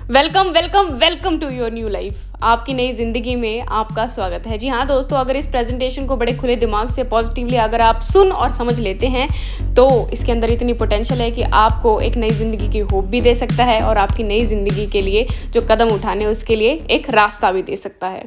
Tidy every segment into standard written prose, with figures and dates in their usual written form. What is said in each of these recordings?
Welcome welcome welcome to your new life. आपकी नई ज़िंदगी में आपका स्वागत है। जी हाँ दोस्तों, अगर इस प्रेजेंटेशन को बड़े खुले दिमाग से पॉजिटिवली अगर आप सुन और समझ लेते हैं तो इसके अंदर इतनी पोटेंशियल है कि आपको एक नई ज़िंदगी की होप भी दे सकता है और आपकी नई ज़िंदगी के लिए जो कदम उठाने उसके लिए एक रास्ता भी दे सकता है।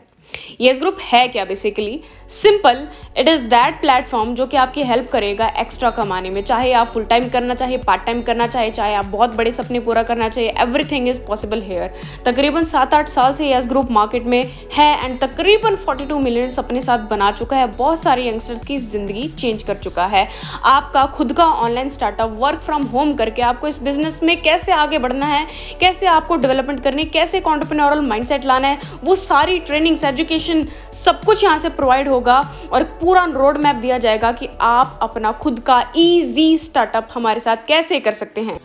येस ग्रुप है क्या? Basically simple, it is that platform जो कि आपकी हेल्प करेगा एक्स्ट्रा कमाने में। चाहे आप फुल टाइम करना चाहिए, पार्ट टाइम करना चाहिए, चाहे आप बहुत बड़े सपने पूरा करना चाहिए, एवरीथिंग इज पॉसिबल हेयर। तकरीबन 7-8 साल से येस ग्रुप मार्केट में है एंड तकरीबन 42 मिलियन अपने साथ बना चुका है। बहुत सारे यंगस्टर्स की ज़िंदगी चेंज कर चुका है। आपका खुद का online startup work from home करके आपको इस बिजनेस में कैसे आगे बढ़ना है, कैसे आपको डेवलपमेंट करनी है, कैसे एंटरप्रेन्योरल माइंडसेट लाना है, वो सारी ट्रेनिंग्स, एजुकेशन सब कुछ यहाँ से प्रोवाइड होगा और पूरा रोड मैप दिया जाएगा कि आप अपना खुद का इजी स्टार्टअप हमारे साथ कैसे कर सकते हैं।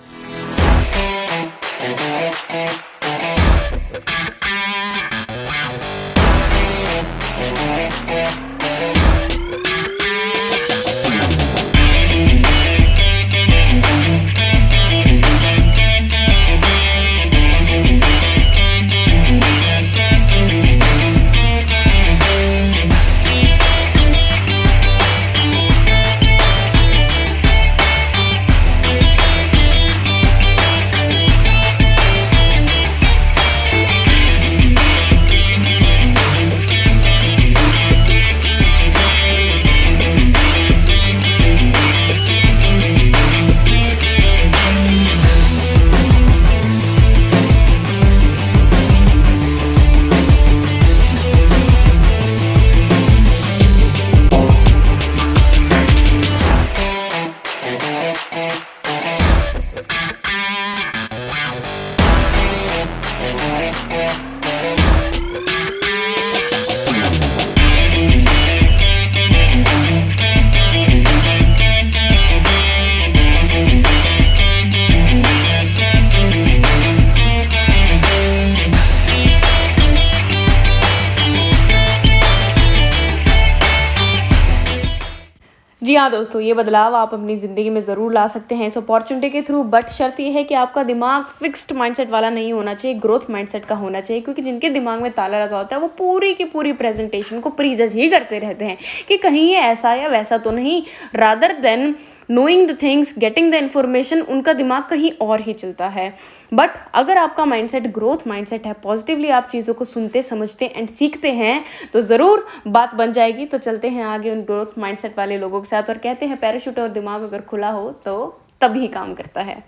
जी हाँ दोस्तों, ये बदलाव आप अपनी ज़िंदगी में ज़रूर ला सकते हैं इस अपॉर्चुनिटी के थ्रू, बट शर्त ये है कि आपका दिमाग फिक्स्ड माइंडसेट वाला नहीं होना चाहिए, ग्रोथ माइंडसेट का होना चाहिए। क्योंकि जिनके दिमाग में ताला लगा होता है वो पूरी की पूरी प्रेजेंटेशन को प्रीजज ही करते रहते हैं कि कहीं ये ऐसा या वैसा तो नहीं, rather than knowing the things, getting the information, उनका दिमाग कहीं और ही चलता है। बट अगर आपका माइंडसेट ग्रोथ माइंडसेट है, पॉजिटिवली आप चीज़ों को सुनते समझते एंड सीखते हैं तो ज़रूर बात बन जाएगी। तो चलते हैं आगे उन ग्रोथ माइंडसेट वाले लोगों के साथ और कहते हैं पैराशूट और दिमाग अगर खुला हो तो तभी काम करता है।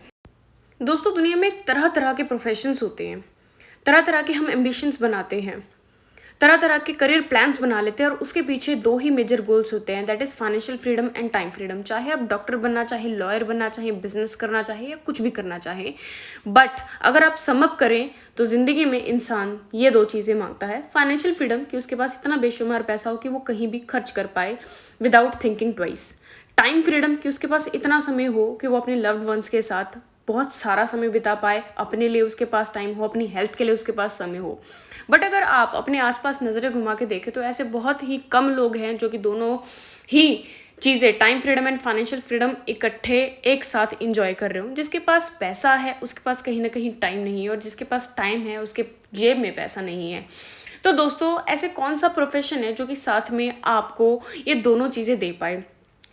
दोस्तों, दुनिया में तरह तरह के प्रोफेशंस होते हैं, तरह तरह के हम एम्बिशंस बनाते हैं, तरह तरह के करियर प्लान्स बना लेते हैं और उसके पीछे दो ही मेजर गोल्स होते हैं, that is financial freedom and time freedom. चाहे आप डॉक्टर बनना चाहे, लॉयर बनना चाहे, बिजनेस करना चाहे या कुछ भी करना चाहे, बट अगर आप समअप करें तो ज़िंदगी में इंसान ये दो चीज़ें मांगता है। फाइनेंशियल फ्रीडम कि उसके पास इतना बेशुमार पैसा हो कि वो कहीं भी खर्च कर पाए without thinking twice. Time freedom कि उसके पास इतना समय हो कि वो अपने लव्ड वंस के साथ बहुत सारा समय बिता पाए, अपने लिए उसके पास टाइम हो, अपनी हेल्थ के लिए उसके पास समय हो। बट अगर आप अपने आसपास नज़रें घुमा के देखें तो ऐसे बहुत ही कम लोग हैं जो कि दोनों ही चीज़ें, time freedom and financial freedom, इकट्ठे एक साथ इंजॉय कर रहे हो। जिसके पास पैसा है उसके पास कहीं ना कहीं टाइम नहीं है और जिसके पास टाइम है उसके जेब में पैसा नहीं है। तो दोस्तों, ऐसे कौन सा प्रोफेशन है जो कि साथ में आपको ये दोनों चीज़ें दे पाए?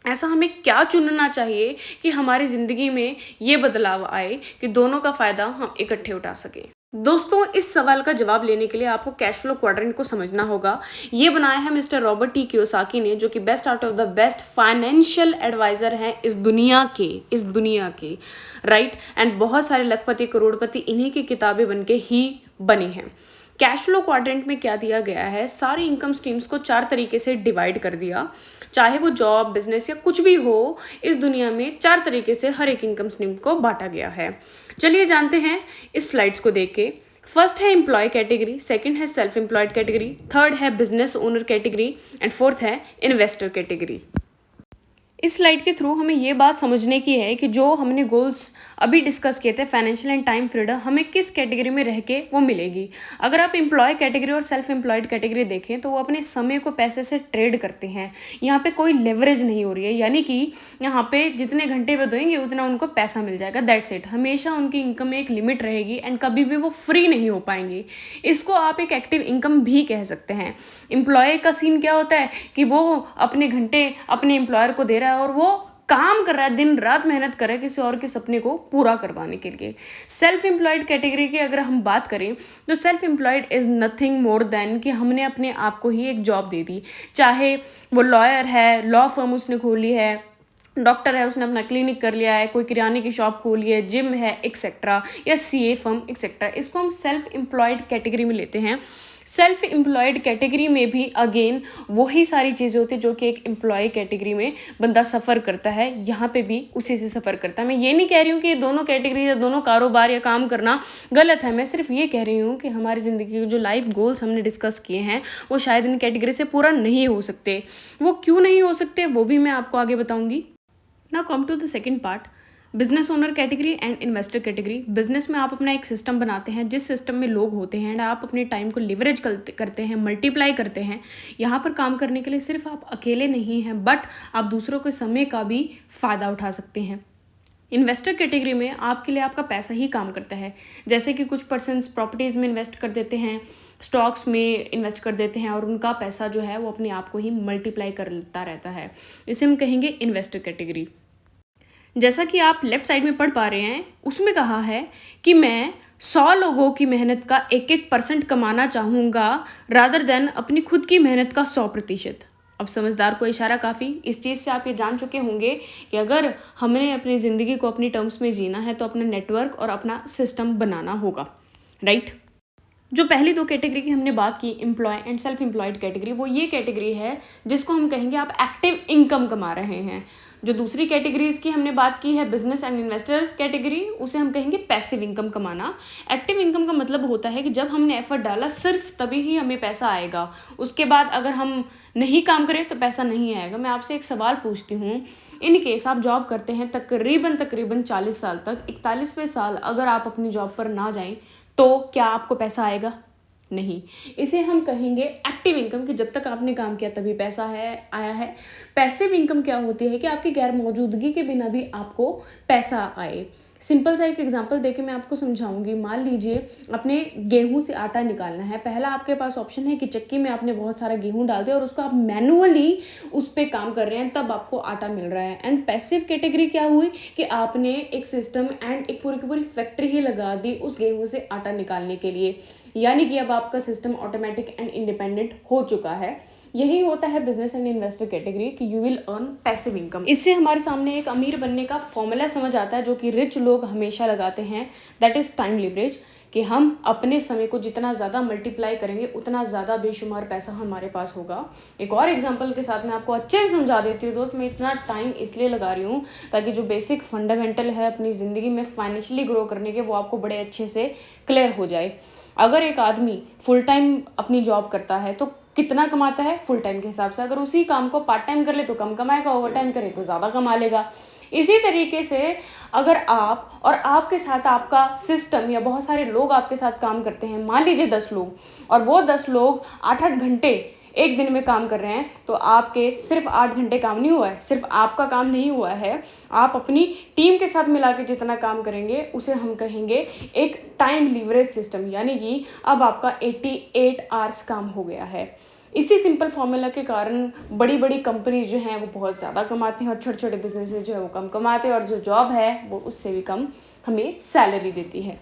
ऐसा हमें क्या चुनना चाहिए कि हमारी ज़िंदगी में ये बदलाव आए कि दोनों का फ़ायदा हम इकट्ठे उठा सकें? दोस्तों, इस सवाल का जवाब लेने के लिए आपको कैश फ्लो क्वाड्रेंट को समझना होगा। ये बनाया है मिस्टर रॉबर्ट टी कियोसाकी ने, जो कि best out of the best financial adviser हैं इस दुनिया के राइट। एंड बहुत सारे लखपति करोड़पति इन्हीं की किताबें बन के ही बनी हैं। कैश फ्लो क्वाड्रेंट में क्या दिया गया है, सारी इनकम स्ट्रीम्स को 4 तरीके से डिवाइड कर दिया। चाहे वो जॉब, बिजनेस या कुछ भी हो, इस दुनिया में 4 तरीके से हर एक इनकम स्ट्रीम को बांटा गया है। चलिए जानते हैं इस स्लाइड्स को देख के। फर्स्ट है एम्प्लॉय कैटेगरी, सेकंड है सेल्फ एम्प्लॉयड कैटेगरी, थर्ड है business owner category and fourth है इन्वेस्टर कैटेगरी। इस स्लाइड के थ्रू हमें ये बात समझने की है कि जो हमने गोल्स अभी डिस्कस किए थे, फाइनेंशियल एंड टाइम फ्रीडम, हमें किस कैटेगरी में रह के वो मिलेगी। अगर आप एम्प्लॉय कैटेगरी और सेल्फ एम्प्लॉयड कैटेगरी देखें तो वो अपने समय को पैसे से ट्रेड करते हैं। यहाँ पे कोई लेवरेज नहीं हो रही है, यानी कि यहाँ पे जितने घंटे वो देंगे उतना उनको पैसा मिल जाएगा, दैट्स इट। हमेशा उनकी इनकम में एक लिमिट रहेगी एंड कभी भी वो फ्री नहीं हो पाएंगे। इसको आप एक एक्टिव इनकम भी कह सकते हैं। एम्प्लॉय का सीन क्या होता है कि वो अपने घंटे अपने एम्प्लॉयर को दे रहा है और वो काम कर रहा है, दिन रात मेहनत कर रहा है किसी और के सपने को पूरा करवाने के लिए। सेल्फ एम्प्लॉयड कैटेगरी की अगर हम बात करें तो self employed is nothing more than कि हमने अपने आप को ही एक जॉब दे दी। चाहे वो लॉयर है, लॉ फर्म उसने खोली है, डॉक्टर है उसने अपना क्लिनिक कर लिया है, कोई किराने की शॉप खोली है, जिम है एक्सेट्रा, या सीए फर्म एक्सेट्रा, इसको हम सेल्फ एम्प्लॉयड कैटेगरी में लेते हैं। सेल्फ एम्प्लॉयड कैटेगरी में भी अगेन वही सारी चीज़ें होती है जो कि एक एम्प्लॉय कैटेगरी में बंदा सफ़र करता है, यहाँ पे भी उसी से सफ़र करता है। मैं ये नहीं कह रही हूँ कि दोनों कैटेगरी या दोनों कारोबार या काम करना गलत है, मैं सिर्फ ये कह रही हूँ कि हमारी ज़िंदगी के जो लाइफ गोल्स हमने डिस्कस किए हैं वो शायद इन कैटेगरी से पूरा नहीं हो सकते। वो क्यों नहीं हो सकते वो भी मैं आपको आगे बताऊँगी। Now come to the second part, business owner category and investor category. Business में आप अपना एक सिस्टम बनाते हैं जिस सिस्टम में लोग होते हैं एंड आप अपने टाइम को लिवरेज करते हैं, मल्टीप्लाई करते हैं। यहाँ पर काम करने के लिए सिर्फ आप अकेले नहीं हैं बट आप दूसरों के समय का भी फ़ायदा उठा सकते हैं। इन्वेस्टर कैटेगरी में आपके लिए आपका पैसा ही काम करता है, जैसे कि कुछ पर्सन्स प्रॉपर्टीज़ में इन्वेस्ट कर देते हैं, स्टॉक्स में इन्वेस्ट कर देते हैं और उनका पैसा जो है वो अपने आप को ही मल्टीप्लाई करता रहता है। इसे हम कहेंगे इन्वेस्टर कैटेगरी। जैसा कि आप लेफ्ट साइड में पढ़ पा रहे हैं उसमें कहा है कि मैं 100 लोगों की मेहनत का 1-1% कमाना चाहूँगा रादर देन अपनी खुद की मेहनत का 100%। अब समझदार को इशारा काफ़ी। इस चीज़ से आप ये जान चुके होंगे कि अगर हमने अपनी ज़िंदगी को अपनी टर्म्स में जीना है तो अपना नेटवर्क और अपना सिस्टम बनाना होगा, राइट। जो पहली दो कैटेगरी की हमने बात की, employ and self employed category, वो ये कैटेगरी है जिसको हम कहेंगे आप एक्टिव इनकम कमा रहे हैं। जो दूसरी कैटेगरीज की हमने बात की है बिजनेस एंड इन्वेस्टर कैटेगरी, उसे हम कहेंगे पैसिव इनकम कमाना। एक्टिव इनकम का मतलब होता है कि जब हमने एफर्ट डाला सिर्फ तभी ही हमें पैसा आएगा, उसके बाद अगर हम नहीं काम करें तो पैसा नहीं आएगा। मैं आपसे एक सवाल पूछती हूँ, इन केस आप जॉब करते हैं तकरीबन 40 साल तक, 41वें साल अगर आप अपनी जॉब पर ना जाएं तो क्या आपको पैसा आएगा? नहीं। इसे हम कहेंगे एक्टिव इनकम कि जब तक आपने काम किया तभी पैसा है आया है। पैसिव इनकम क्या होती है कि आपकी गैर मौजूदगी के बिना भी आपको पैसा आए। सिंपल सा एक एग्जांपल देके मैं आपको समझाऊंगी। मान लीजिए अपने गेहूं से आटा निकालना है, पहला आपके पास ऑप्शन है कि चक्की में आपने बहुत सारा गेहूं डाल दिया और उसको आप मैनुअली उस पर काम कर रहे हैं, तब आपको आटा मिल रहा है। एंड पैसिव कैटेगरी क्या हुई कि आपने एक सिस्टम एंड एक पूरी की पूरी फैक्ट्री ही लगा दी उस गेहूं से आटा निकालने के लिए, यानी कि अब आपका सिस्टम ऑटोमेटिक एंड इंडिपेंडेंट हो चुका है। यही होता है बिजनेस एंड इन्वेस्टर कैटेगरी कि you will earn passive income. इससे हमारे सामने एक अमीर बनने का फॉर्मूला समझ आता है जो कि रिच लोग हमेशा लगाते हैं, दैट इज टाइम लिवरेज, कि हम अपने समय को जितना ज़्यादा मल्टीप्लाई करेंगे उतना ज़्यादा बेशुमार पैसा हमारे पास होगा। एक और एग्जांपल के साथ मैं आपको अच्छे से समझा देती हूँ दोस्त। मैं इतना टाइम इसलिए लगा रही हूँ ताकि जो बेसिक फंडामेंटल है अपनी ज़िंदगी में फाइनेंशियली ग्रो करने के वो आपको बड़े अच्छे से क्लियर हो जाए। अगर एक आदमी फुल टाइम अपनी जॉब करता है तो कितना कमाता है फुल टाइम के हिसाब से, अगर उसी काम को पार्ट टाइम कर ले तो कम कमाएगा, ओवर टाइम करे तो ज़्यादा कमा लेगा। इसी तरीके से अगर आप और आपके साथ आपका सिस्टम या बहुत सारे लोग आपके साथ काम करते हैं, मान लीजिए 10 लोग, और वो 10 लोग 8-8 घंटे एक दिन में काम कर रहे हैं, तो आपके सिर्फ 8 घंटे काम नहीं हुआ है, सिर्फ आपका काम नहीं हुआ है, आप अपनी टीम के साथ मिला के जितना काम करेंगे उसे हम कहेंगे एक टाइम लीवरेज सिस्टम, यानी कि अब आपका 88 आवर्स काम हो गया है। इसी सिंपल फॉर्मूला के कारण बड़ी बड़ी कंपनी जो हैं वो बहुत ज़्यादा कमाते हैं और छोटे छोटे बिजनेसेस जो है वो कम कमाते हैं, और जो जॉब है वो उससे भी कम हमें सैलरी देती है।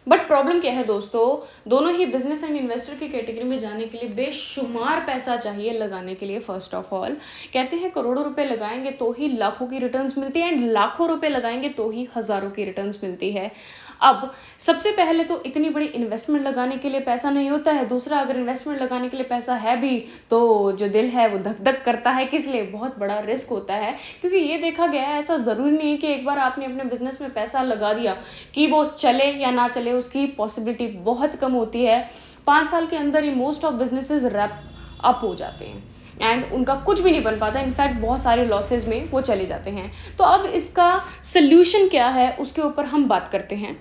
बट प्रॉब्लम क्या है दोस्तों, दोनों ही बिजनेस एंड इन्वेस्टर की कैटेगरी में जाने के लिए बेशुमार पैसा चाहिए लगाने के लिए। फर्स्ट ऑफ ऑल कहते हैं करोड़ों रुपए लगाएंगे तो ही लाखों की रिटर्न्स मिलती है, एंड लाखों रुपए लगाएंगे तो ही हज़ारों की रिटर्न्स मिलती है। अब सबसे पहले तो इतनी बड़ी इन्वेस्टमेंट लगाने के लिए पैसा नहीं होता है। दूसरा, अगर इन्वेस्टमेंट लगाने के लिए पैसा है भी तो जो दिल है वो धक धक करता है। किस लिए? बहुत बड़ा रिस्क होता है, क्योंकि ये देखा गया है ऐसा ज़रूरी नहीं है कि एक बार आपने अपने बिजनेस में पैसा लगा दिया कि वो चले या ना चले, उसकी पॉसिबिलिटी बहुत कम होती है। 5 साल के अंदर ही most of businesses wrap up हो जाते हैं। एंड उनका कुछ भी नहीं बन पाता, इनफैक्ट बहुत सारे लॉसेज में वो चले जाते हैं। तो अब इसका सल्यूशन क्या है उसके ऊपर हम बात करते हैं।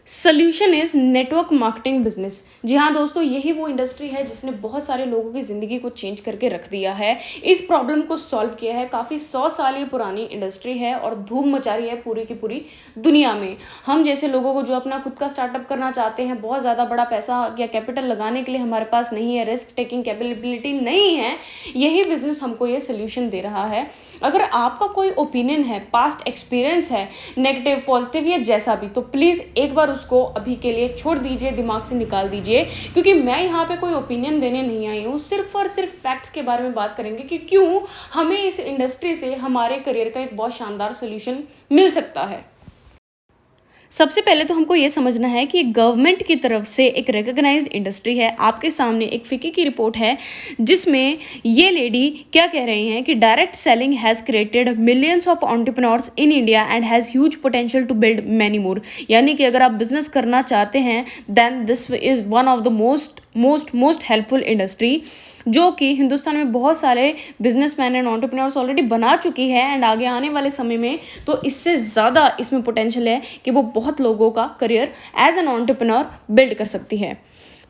Solution is network marketing business. जी हाँ दोस्तों, यही वो इंडस्ट्री है जिसने बहुत सारे लोगों की ज़िंदगी को चेंज करके रख दिया है, इस प्रॉब्लम को सॉल्व किया है। काफ़ी 100 साल ये पुरानी इंडस्ट्री है और धूम मचा रही है पूरी की पूरी दुनिया में। हम जैसे लोगों को जो अपना खुद का स्टार्टअप करना चाहते हैं, बहुत ज़्यादा बड़ा पैसा या कैपिटल लगाने के लिए हमारे पास नहीं है, रिस्क टेकिंग कैपेबिलिटी नहीं है, यही बिजनेस हमको ये सोल्यूशन दे रहा है। अगर आपका कोई ओपिनियन है, पास्ट एक्सपीरियंस है, नेगेटिव पॉजिटिव या जैसा भी, तो प्लीज़ एक बार उसको अभी के लिए छोड़ दीजिए, दिमाग से निकाल दीजिए, क्योंकि मैं यहाँ पे कोई ओपिनियन देने नहीं आई हूँ। सिर्फ और सिर्फ फैक्ट्स के बारे में बात करेंगे कि क्यों हमें इस इंडस्ट्री से हमारे करियर का एक बहुत शानदार सोल्यूशन मिल सकता है। सबसे पहले तो हमको ये समझना है कि गवर्नमेंट की तरफ से एक रिकॉग्नाइज्ड इंडस्ट्री है। आपके सामने एक फिक्की की रिपोर्ट है जिसमें ये लेडी क्या कह रही हैं कि direct selling has created millions of entrepreneurs in India and has huge potential to build many more. यानी कि अगर आप बिजनेस करना चाहते हैं then this is one of the most helpful industry, जो कि हिंदुस्तान में बहुत सारे बिजनेसमैन एंड एंटरप्रेन्योर्स ऑलरेडी बना चुकी है एंड आगे आने वाले समय में तो इससे ज़्यादा इसमें पोटेंशियल है कि वो बहुत लोगों का career as an entrepreneur build कर सकती है।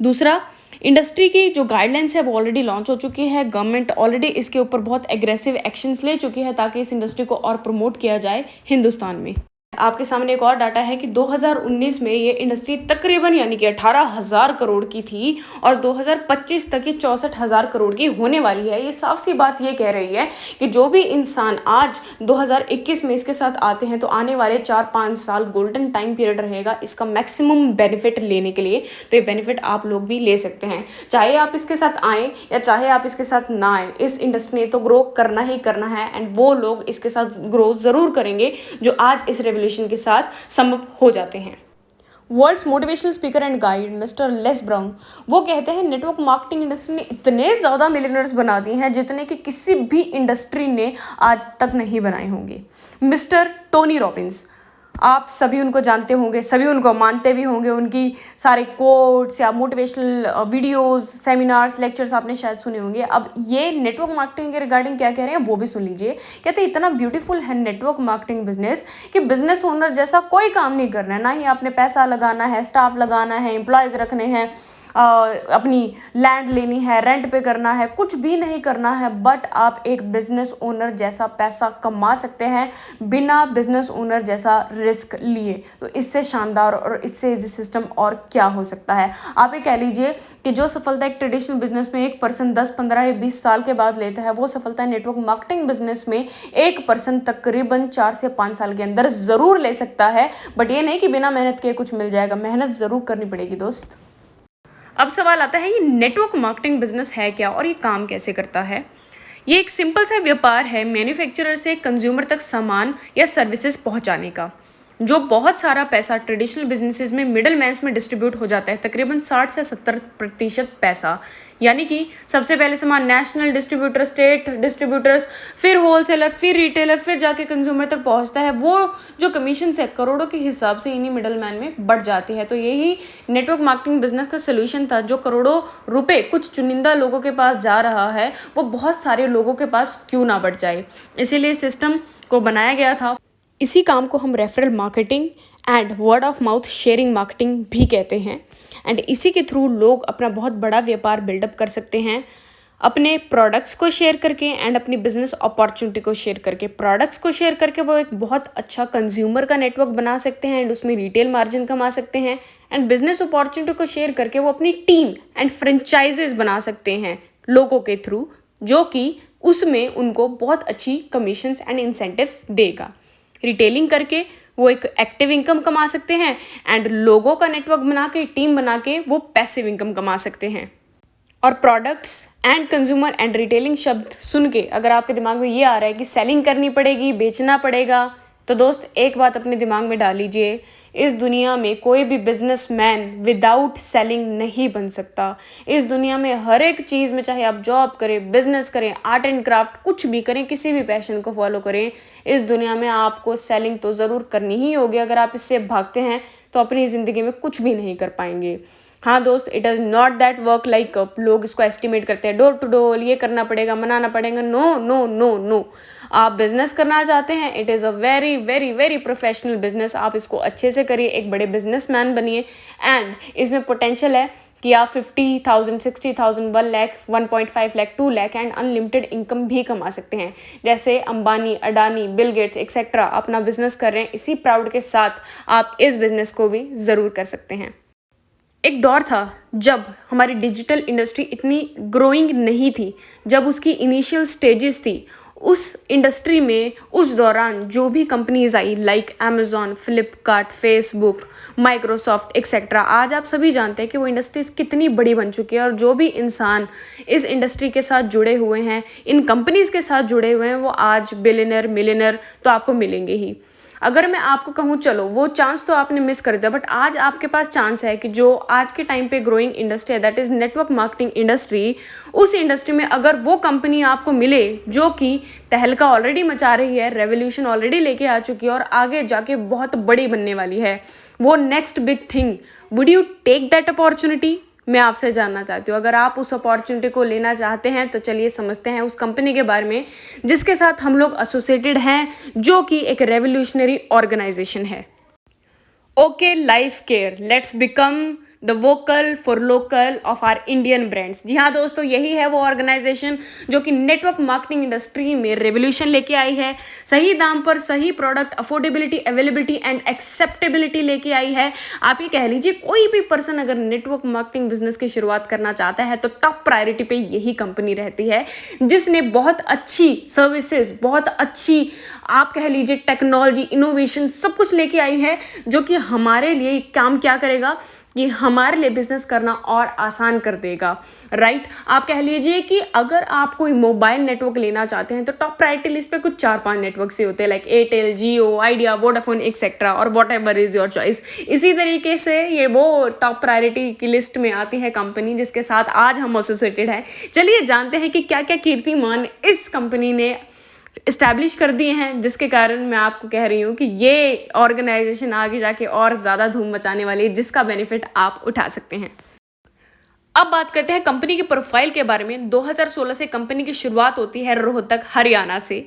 दूसरा, इंडस्ट्री की जो गाइडलाइंस है वो ऑलरेडी लॉन्च हो चुकी है। गवर्नमेंट ऑलरेडी इसके ऊपर बहुत एग्रेसिव एक्शंस ले चुकी है ताकि इस इंडस्ट्री को और प्रमोट किया जाए हिंदुस्तान में। आपके सामने एक और डाटा है कि 2019 में ये इंडस्ट्री तकरीबन यानी कि 18,000 करोड़ की थी और 2025 तक ये 64,000 करोड़ की होने वाली है। ये साफ सी बात ये कह रही है कि जो भी इंसान आज 2021 में इसके साथ आते हैं तो आने वाले 4-5 साल गोल्डन टाइम पीरियड रहेगा इसका मैक्सिमम बेनिफिट लेने के लिए। तो ये बेनिफिट आप लोग भी ले सकते हैं, चाहे आप इसके साथ आएँ या चाहे आप इसके साथ ना आएँ। इस इंडस्ट्री ने तो ग्रो करना ही करना है एंड वो लोग इसके साथ ग्रो ज़रूर करेंगे जो आज इस के साथ संभव हो जाते हैं। World's motivational speaker and guide mister Les Brown वो कहते हैं नेटवर्क मार्केटिंग इंडस्ट्री ने इतने ज़्यादा मिलियनर्स बना दिए हैं जितने कि किसी भी इंडस्ट्री ने आज तक नहीं बनाए होंगे। मिस्टर टोनी रॉबिन्स, आप सभी उनको जानते होंगे, सभी उनको मानते भी होंगे। उनकी सारे कोट्स या मोटिवेशनल वीडियोस, सेमिनार्स, लेक्चर्स आपने शायद सुने होंगे। अब ये नेटवर्क मार्केटिंग के रिगार्डिंग क्या कह रहे हैं वो भी सुन लीजिए। कहते हैं इतना ब्यूटीफुल है नेटवर्क मार्केटिंग बिजनेस कि बिजनेस ओनर जैसा कोई काम नहीं करना है, ना ही आपने पैसा लगाना है, स्टाफ लगाना है, एम्प्लॉयज़ रखने हैं, अपनी लैंड लेनी है, रेंट पे करना है, कुछ भी नहीं करना है। बट आप एक बिजनेस ओनर जैसा पैसा कमा सकते हैं बिना बिजनेस ओनर जैसा रिस्क लिए। तो इससे शानदार और इससे इजी सिस्टम और क्या हो सकता है। आप ये कह लीजिए कि जो सफलता एक ट्रेडिशनल बिजनेस में एक पर्सन 10, 15 या 20 साल के बाद लेता है, वो सफलता नेटवर्क मार्केटिंग बिजनेस में एक पर्सन तकरीबन 4 से 5 साल के अंदर ज़रूर ले सकता है। बट ये नहीं कि बिना मेहनत के कुछ मिल जाएगा, मेहनत ज़रूर करनी पड़ेगी दोस्त। अब सवाल आता है ये नेटवर्क मार्केटिंग बिजनेस है क्या और ये काम कैसे करता है। ये एक सिंपल सा व्यापार है मैन्युफैक्चरर से कंज्यूमर तक सामान या सर्विसेज पहुंचाने का। जो बहुत सारा पैसा ट्रेडिशनल बिजनेसेस में मिडल मैन्स में डिस्ट्रीब्यूट हो जाता है, तकरीबन 60 से 70% पैसा। यानी कि सबसे पहले सामान नेशनल डिस्ट्रीब्यूटर, स्टेट डिस्ट्रीब्यूटर्स, फिर होलसेलर, फिर रिटेलर, फिर जाके कंज्यूमर तक पहुंचता है। वो जो कमीशन है करोड़ों के हिसाब से इन्हीं मिडल मैन में बढ़ जाती है। तो यही नेटवर्क मार्केटिंग बिजनेस का सोल्यूशन था। जो करोड़ों रुपए कुछ चुनिंदा लोगों के पास जा रहा है वो बहुत सारे लोगों के पास क्यों ना बढ़ जाए, इसीलिए सिस्टम को बनाया गया था। इसी काम को हम referral marketing and word of mouth sharing marketing भी कहते हैं। एंड इसी के थ्रू लोग अपना बहुत बड़ा व्यापार बिल्डअप कर सकते हैं अपने प्रोडक्ट्स को शेयर करके एंड अपनी बिजनेस अपॉर्चुनिटी को शेयर करके। प्रोडक्ट्स को शेयर करके वो एक बहुत अच्छा कंज्यूमर का नेटवर्क बना सकते हैं एंड उसमें रिटेल मार्जिन कमा सकते हैं। एंड बिजनेस अपॉर्चुनिटी को शेयर करके वो अपनी टीम एंड फ्रेंचाइजेस बना सकते हैं लोगों के थ्रू, जो कि उसमें उनको बहुत अच्छी कमीशंस एंड इंसेंटिव्स देगा। रिटेलिंग करके वो एक एक्टिव इनकम कमा सकते हैं एंड लोगों का नेटवर्क बना के, टीम बना के वो पैसिव इनकम कमा सकते हैं। और products and consumer and retailing शब्द सुन के अगर आपके दिमाग में ये आ रहा है कि सेलिंग करनी पड़ेगी, बेचना पड़ेगा, तो दोस्त एक बात अपने दिमाग में डाल लीजिए, इस दुनिया में कोई भी बिजनेसमैन विदाउट सेलिंग नहीं बन सकता। इस दुनिया में हर एक चीज़ में, चाहे आप जॉब करें, बिजनेस करें, आर्ट एंड क्राफ्ट, कुछ भी करें, किसी भी पैशन को फॉलो करें, इस दुनिया में आपको सेलिंग तो ज़रूर करनी ही होगी। अगर आप इससे भागते हैं तो अपनी ज़िंदगी में कुछ भी नहीं कर पाएंगे। हाँ दोस्त, it is not that work like लोग इसको एस्टिमेट करते हैं डोर टू डोर, ये करना पड़ेगा, मनाना पड़ेगा। नो नो नो नो, आप बिजनेस करना चाहते हैं, it is a very very very professional business. आप इसको अच्छे से करिए, एक बड़े बिजनेसमैन बनिए। एंड इसमें पोटेंशियल है कि आप 50,000, 60,000, 1 lakh, 1.5 lakh, 2 lakh and unlimited income भी कमा सकते हैं। जैसे Ambani, Adani, Bill Gates etcetera अपना बिजनेस कर रहे हैं, इसी प्राउड के साथ आप इस बिजनेस को भी ज़रूर कर सकते हैं। एक दौर था जब हमारी डिजिटल इंडस्ट्री इतनी ग्रोइंग नहीं थी, जब उसकी इनिशियल स्टेजेस थी। उस इंडस्ट्री में उस दौरान जो भी companies I like Amazon, Flipkart, Facebook, Microsoft etcetera, आज आप सभी जानते हैं कि वो इंडस्ट्रीज़ कितनी बड़ी बन चुकी है। और जो भी इंसान इस इंडस्ट्री के साथ जुड़े हुए हैं, इन कंपनीज़ के साथ जुड़े हुए हैं, वो आज बिलियनर, मिलियनर तो आपको मिलेंगे ही। अगर मैं आपको कहूँ चलो वो चांस तो आपने मिस कर दिया, बट आज आपके पास चांस है कि जो आज के टाइम पे ग्रोइंग इंडस्ट्री है, that is network marketing industry, उस इंडस्ट्री में अगर वो कंपनी आपको मिले जो कि तहलका ऑलरेडी मचा रही है, रेवोल्यूशन ऑलरेडी लेके आ चुकी है और आगे जाके बहुत बड़ी बनने वाली है, वो next big thing, would you take that opportunity? मैं आपसे जानना चाहती हूँ। अगर आप उस अपॉर्चुनिटी को लेना चाहते हैं तो चलिए समझते हैं उस कंपनी के बारे में जिसके साथ हम लोग एसोसिएटेड हैं, जो कि एक रेवोल्यूशनरी ऑर्गेनाइजेशन है। Okay Life Care, let's become the vocal for local of our Indian brands. जी हाँ दोस्तों, यही है वो ऑर्गेनाइजेशन जो कि नेटवर्क मार्केटिंग इंडस्ट्री में रेवोल्यूशन लेके आई है। सही दाम पर सही product, affordability, availability and acceptability लेके आई है। आप ये कह लीजिए कोई भी पर्सन अगर नेटवर्क मार्केटिंग बिजनेस की शुरुआत करना चाहता है तो टॉप प्रायोरिटी पे यही कंपनी रहती है, जिसने बहुत अच्छी सर्विसेज, बहुत अच्छी आप कह लीजिए टेक्नोलॉजी, इनोवेशन सब कुछ लेके आई है, जो कि हमारे लिए काम क्या करेगा कि हमारे लिए बिजनेस करना और आसान कर देगा। राइट, आप कह लीजिए कि अगर आप कोई मोबाइल नेटवर्क लेना चाहते हैं तो टॉप प्रायोरिटी लिस्ट पे कुछ 4-5 नेटवर्क से होते हैं, लाइक एयरटेल, जियो, आइडिया, वोडाफोन एक्सेट्रा, और what ever is your choice. इसी तरीके से ये वो टॉप प्रायोरिटी की लिस्ट में आती है कंपनी जिसके साथ आज हम एसोसिएटेड हैं। चलिए जानते हैं कि क्या क्या कीर्तिमान इस कंपनी ने इस्टेब्लिश कर दिए हैं, जिसके कारण मैं आपको कह रही हूँ कि ये ऑर्गेनाइजेशन आगे जाके और ज़्यादा धूम मचाने वाली है, जिसका बेनिफिट आप उठा सकते हैं। अब बात करते हैं कंपनी की प्रोफाइल के बारे में। 2016 से कंपनी की शुरुआत होती है रोहतक, हरियाणा से।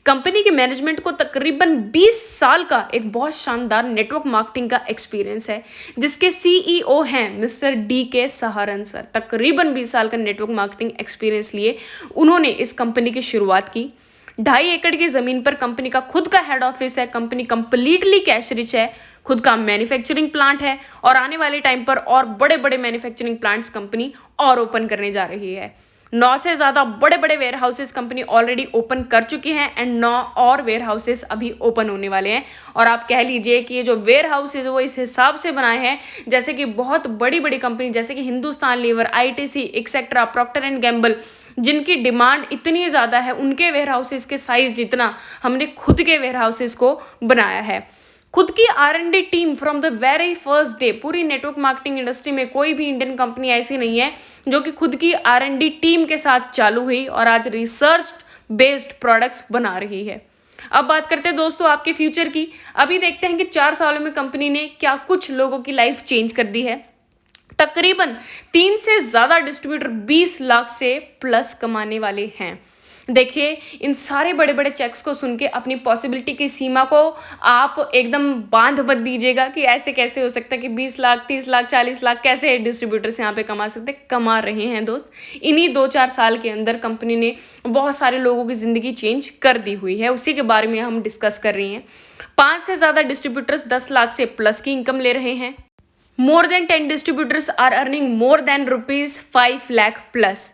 कंपनी के मैनेजमेंट को तकरीबन 20 साल का एक बहुत शानदार नेटवर्क मार्केटिंग का एक्सपीरियंस है, जिसके सीईओ हैं मिस्टर DK सहारन सर। तकरीबन 20 साल का नेटवर्क मार्केटिंग एक्सपीरियंस लिए उन्होंने इस कंपनी की शुरुआत की। 2.5 एकड़ की जमीन पर कंपनी का खुद का हेड ऑफिस है। कंपनी कंप्लीटली कैश रिच है, खुद का मैन्युफैक्चरिंग प्लांट है और आने वाले टाइम पर और बड़े बड़े मैन्युफैक्चरिंग प्लांट्स कंपनी और ओपन करने जा रही है। 9 से ज़्यादा बड़े बड़े warehouses company already open कर चुकी हैं एंड 9 और वेयर हाउसेस अभी ओपन होने वाले हैं। और आप कह लीजिए कि ये जो वेयर हाउसेस वो इस हिसाब से बनाए हैं जैसे कि बहुत बड़ी बड़ी कंपनी जैसे कि Hindustan Lever, ITC etcetera, Procter and Gamble, जिनकी डिमांड इतनी ज़्यादा है, उनके वेयर हाउसेस के साइज जितना हमने खुद के वेयर हाउसेस को बनाया है। खुद की R&D team from the very first day, पूरी नेटवर्क मार्केटिंग इंडस्ट्री में कोई भी इंडियन कंपनी ऐसी नहीं है जो कि खुद की R&D टीम के साथ चालू हुई और आज रिसर्च बेस्ड प्रोडक्ट्स बना रही है। अब बात करते हैं दोस्तों आपके फ्यूचर की। अभी देखते हैं कि 4 सालों में कंपनी ने क्या कुछ लोगों की लाइफ चेंज कर दी है। तकरीबन 3 से ज़्यादा डिस्ट्रीब्यूटर 20 लाख से प्लस कमाने वाले हैं। देखिए, इन सारे बड़े बड़े चेक्स को सुन के अपनी पॉसिबिलिटी की सीमा को आप एकदम बांध मत दीजिएगा कि ऐसे कैसे हो सकता है कि 20 लाख, 30 लाख, 40 लाख कैसे डिस्ट्रीब्यूटर्स यहाँ पे कमा सकते। कमा रहे हैं दोस्त। इन्हीं 2-4 साल के अंदर कंपनी ने बहुत सारे लोगों की ज़िंदगी चेंज कर दी हुई है, उसी के बारे में हम डिस्कस कर रही हैं। 5 से ज़्यादा डिस्ट्रीब्यूटर्स 10 लाख से प्लस की इनकम ले रहे हैं। More than 10 distributors are earning more than ₹5 lakh plus,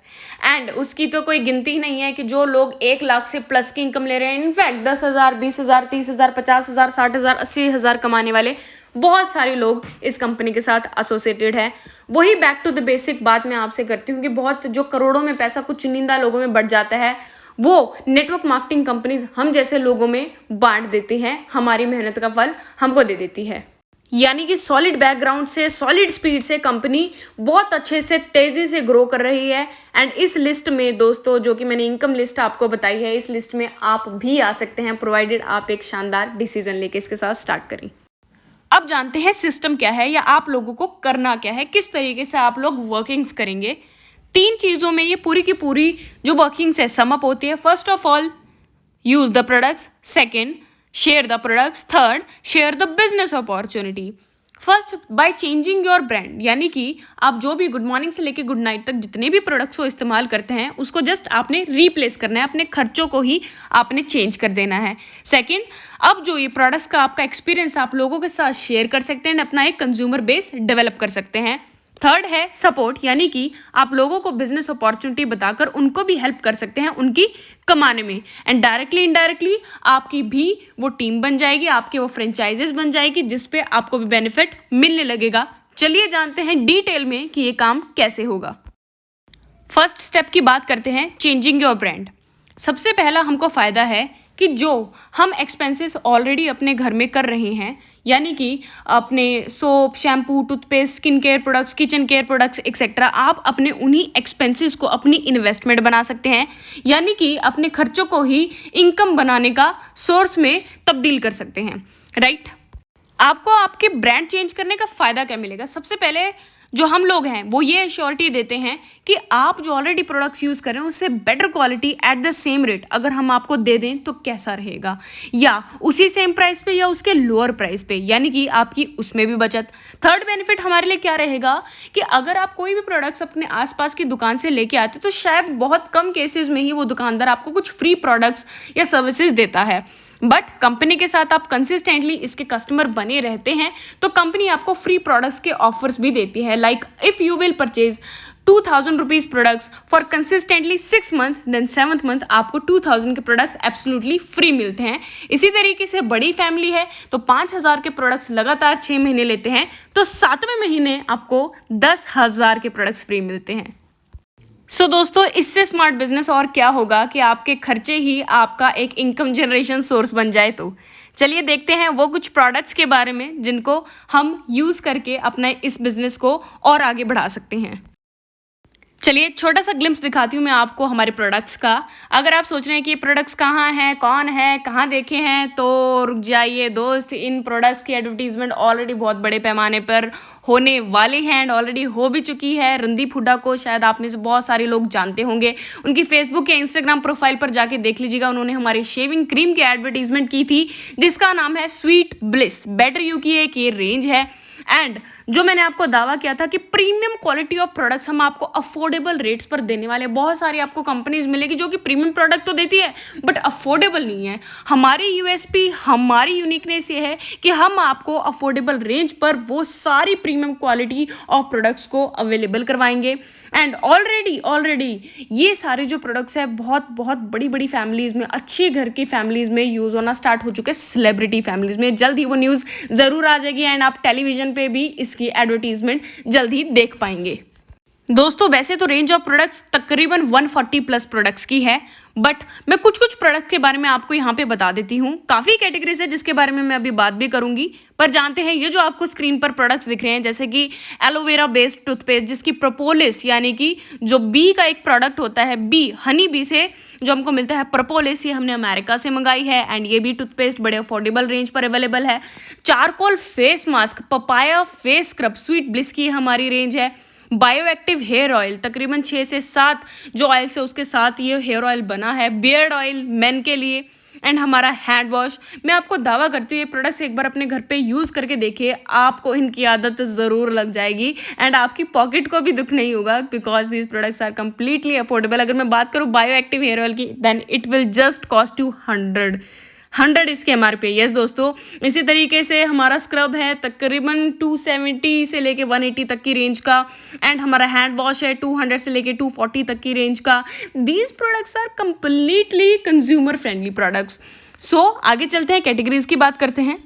and उसकी तो कोई गिनती ही नहीं है कि जो लोग 1 लाख से प्लस की इनकम ले रहे हैं। इनफैक्ट 10,000, 20,000, 30,000, 50,000, 60,000, 80,000 कमाने वाले बहुत सारे लोग इस कंपनी के साथ एसोसिएटेड है। वही बैक टू द बेसिक बात मैं आपसे करती हूँ कि बहुत जो करोड़ों में पैसा कुछ चुनिंदा लोगों में बढ़ जाता है, वो नेटवर्क मार्केटिंग कंपनीज हम जैसे लोगों में बांट देती हैं, हमारी मेहनत का फल हमको दे देती है। यानी कि सॉलिड बैकग्राउंड से, सॉलिड स्पीड से कंपनी बहुत अच्छे से तेज़ी से ग्रो कर रही है। एंड इस लिस्ट में दोस्तों जो कि मैंने इनकम लिस्ट आपको बताई है, इस लिस्ट में आप भी आ सकते हैं, प्रोवाइडेड आप एक शानदार डिसीजन लेके इसके साथ स्टार्ट करें। अब जानते हैं सिस्टम क्या है या आप लोगों को करना क्या है, किस तरीके से आप लोग वर्किंग्स करेंगे। 3 चीज़ों में ये पूरी की पूरी जो वर्किंग्स है सम अप होती है। First of all, use the products. Second, share the products. Third, share the business opportunity. First, by changing your brand, यानी कि आप जो भी गुड मॉर्निंग से लेकर गुड नाइट तक जितने भी प्रोडक्ट्स को इस्तेमाल करते हैं उसको जस्ट आपने रिप्लेस करना है, अपने खर्चों को ही आपने चेंज कर देना है। सेकंड, अब जो ये प्रोडक्ट्स का आपका एक्सपीरियंस आप लोगों के साथ शेयर कर सकते हैं, अपना एक कंज्यूमर बेस डेवलप कर सकते हैं। थर्ड है सपोर्ट, यानी कि आप लोगों को बिजनेस अपॉर्चुनिटी बताकर उनको भी हेल्प कर सकते हैं उनकी कमाने में, एंड डायरेक्टली इनडायरेक्टली आपकी भी वो टीम बन जाएगी, आपके वो फ्रेंचाइजेस बन जाएगी जिसपे आपको भी बेनिफिट मिलने लगेगा। चलिए जानते हैं डिटेल में कि ये काम कैसे होगा। फर्स्ट स्टेप की बात करते हैं, चेंजिंग योर ब्रांड। सबसे पहला हमको फ़ायदा है कि जो हम एक्सपेंसेस ऑलरेडी अपने घर में कर रहे हैं, यानी कि अपने soap, shampoo, toothpaste, skin care products, kitchen care products etcetera, आप अपने उन्हीं एक्सपेंसेस को अपनी इन्वेस्टमेंट बना सकते हैं, यानी कि अपने खर्चों को ही इनकम बनाने का सोर्स में तब्दील कर सकते हैं, राइट। आपको आपके ब्रांड चेंज करने का फ़ायदा क्या मिलेगा? सबसे पहले जो हम लोग हैं वो ये श्योरिटी देते हैं कि आप जो ऑलरेडी प्रोडक्ट्स यूज़ कर रहे हैं उससे better quality at the same rate अगर हम आपको दे दें तो कैसा रहेगा, या उसी सेम प्राइस पे या उसके लोअर प्राइस पे, यानी कि आपकी उसमें भी बचत। थर्ड बेनिफिट हमारे लिए क्या रहेगा कि अगर आप कोई भी प्रोडक्ट्स अपने आसपास की दुकान से लेके आते तो शायद बहुत कम केसेस में ही वो दुकानदार आपको कुछ फ्री प्रोडक्ट्स या सर्विसेज देता है, बट कंपनी के साथ आप कंसिस्टेंटली इसके कस्टमर बने रहते हैं तो कंपनी आपको फ्री प्रोडक्ट्स के ऑफर्स भी देती है। Like if you will purchase 2000 rupees products for consistently 6 month, then 7th month आपको 2000 के प्रोडक्ट्स एब्सोल्युटली फ्री मिलते हैं। इसी तरीके से बड़ी फैमिली है तो 5000 के प्रोडक्ट्स लगातार 6 महीने लेते हैं तो 7वें महीने आपको 10,000 के प्रोडक्ट्स फ्री मिलते हैं। सो दोस्तों, इससे स्मार्ट बिजनेस और क्या होगा कि आपके खर्चे ही आपका एक इनकम जनरेशन सोर्स बन जाए। तो चलिए देखते हैं वो कुछ प्रोडक्ट्स के बारे में जिनको हम यूज़ करके अपना इस बिज़नेस को और आगे बढ़ा सकते हैं। चलिए एक छोटा सा ग्लिम्स दिखाती हूँ मैं आपको हमारे प्रोडक्ट्स का। अगर आप सोच रहे हैं कि ये प्रोडक्ट्स कहाँ हैं, कौन है, कहाँ देखे हैं, तो रुक जाइए दोस्त, इन प्रोडक्ट्स की एडवर्टीजमेंट ऑलरेडी बहुत बड़े पैमाने पर होने वाली है एंड ऑलरेडी हो भी चुकी है। रणदीप हुड्डा को शायद आप में से बहुत सारे लोग जानते होंगे, उनकी फेसबुक या इंस्टाग्राम प्रोफाइल पर जाके देख लीजिएगा। उन्होंने हमारी शेविंग क्रीम की एडवर्टीजमेंट की थी जिसका नाम है स्वीट ब्लिस। बेटर यू की एक ये रेंज है एंड जो मैंने आपको दावा किया था कि प्रीमियम क्वालिटी ऑफ प्रोडक्ट्स हम आपको अफोर्डेबल रेट्स पर देने वाले हैं। बहुत सारी आपको कंपनीज मिलेगी जो कि प्रीमियम प्रोडक्ट तो देती है बट अफोर्डेबल नहीं है। हमारी यूएसपी, हमारी यूनिकनेस ये है कि हम आपको अफोर्डेबल रेंज पर वो सारी प्रीमियम क्वालिटी ऑफ प्रोडक्ट्स को अवेलेबल करवाएंगे। एंड ऑलरेडी ये सारे जो प्रोडक्ट्स हैं बहुत बहुत बड़ी बड़ी फैमिलीज़ में, अच्छे घर की फैमिलीज़ में यूज़ होना स्टार्ट हो चुके हैं, सेलिब्रिटी फैमिलीज़ में। जल्द ही वो न्यूज़ ज़रूर आ जाएगी एंड आप टेलीविज़न पे भी इसकी एडवर्टीजमेंट जल्द ही देख पाएंगे। दोस्तों वैसे तो रेंज ऑफ प्रोडक्ट्स तकरीबन 140 प्लस प्रोडक्ट्स की है, बट मैं कुछ प्रोडक्ट के बारे में आपको यहाँ पे बता देती हूँ। काफ़ी कैटेगरीज है जिसके बारे में मैं अभी बात भी करूँगी, पर जानते हैं ये जो आपको स्क्रीन पर प्रोडक्ट्स दिख रहे हैं, जैसे कि एलोवेरा बेस्ड टूथपेस्ट जिसकी प्रोपोलिस, यानी कि जो बी का एक प्रोडक्ट होता है, बी हनी बी से जो हमको मिलता है प्रोपोलिस, ये हमने अमेरिका से मंगाई है एंड ये भी टूथपेस्ट बड़े अफोर्डेबल रेंज पर अवेलेबल है। Charcoal face mask, papaya face scrub, sweet bliss की हमारी रेंज है। बायो एक्टिव हेयर ऑयल, तकरीबन 6 से 7 जो ऑयल्स है उसके साथ ये हेयर ऑयल बना है। बियर्ड ऑयल मेन के लिए एंड हमारा हैंड वॉश। मैं आपको दावा करती हूँ ये प्रोडक्ट्स एक बार अपने घर पे यूज़ करके देखिए, आपको इनकी आदत ज़रूर लग जाएगी एंड आपकी पॉकेट को भी दुख नहीं होगा because these products are completely affordable. अगर मैं बात करूँ बायो एक्टिव हेयर ऑयल की, then it will just cost you 100 इसके MRP। यस दोस्तों, इसी तरीके से हमारा स्क्रब है तकरीबन 270 से लेके 180 तक की रेंज का एंड हमारा हैंड वॉश है 200 से लेके 240 तक की रेंज का। These products are completely consumer friendly products. So आगे चलते हैं, कैटेगरीज की बात करते हैं।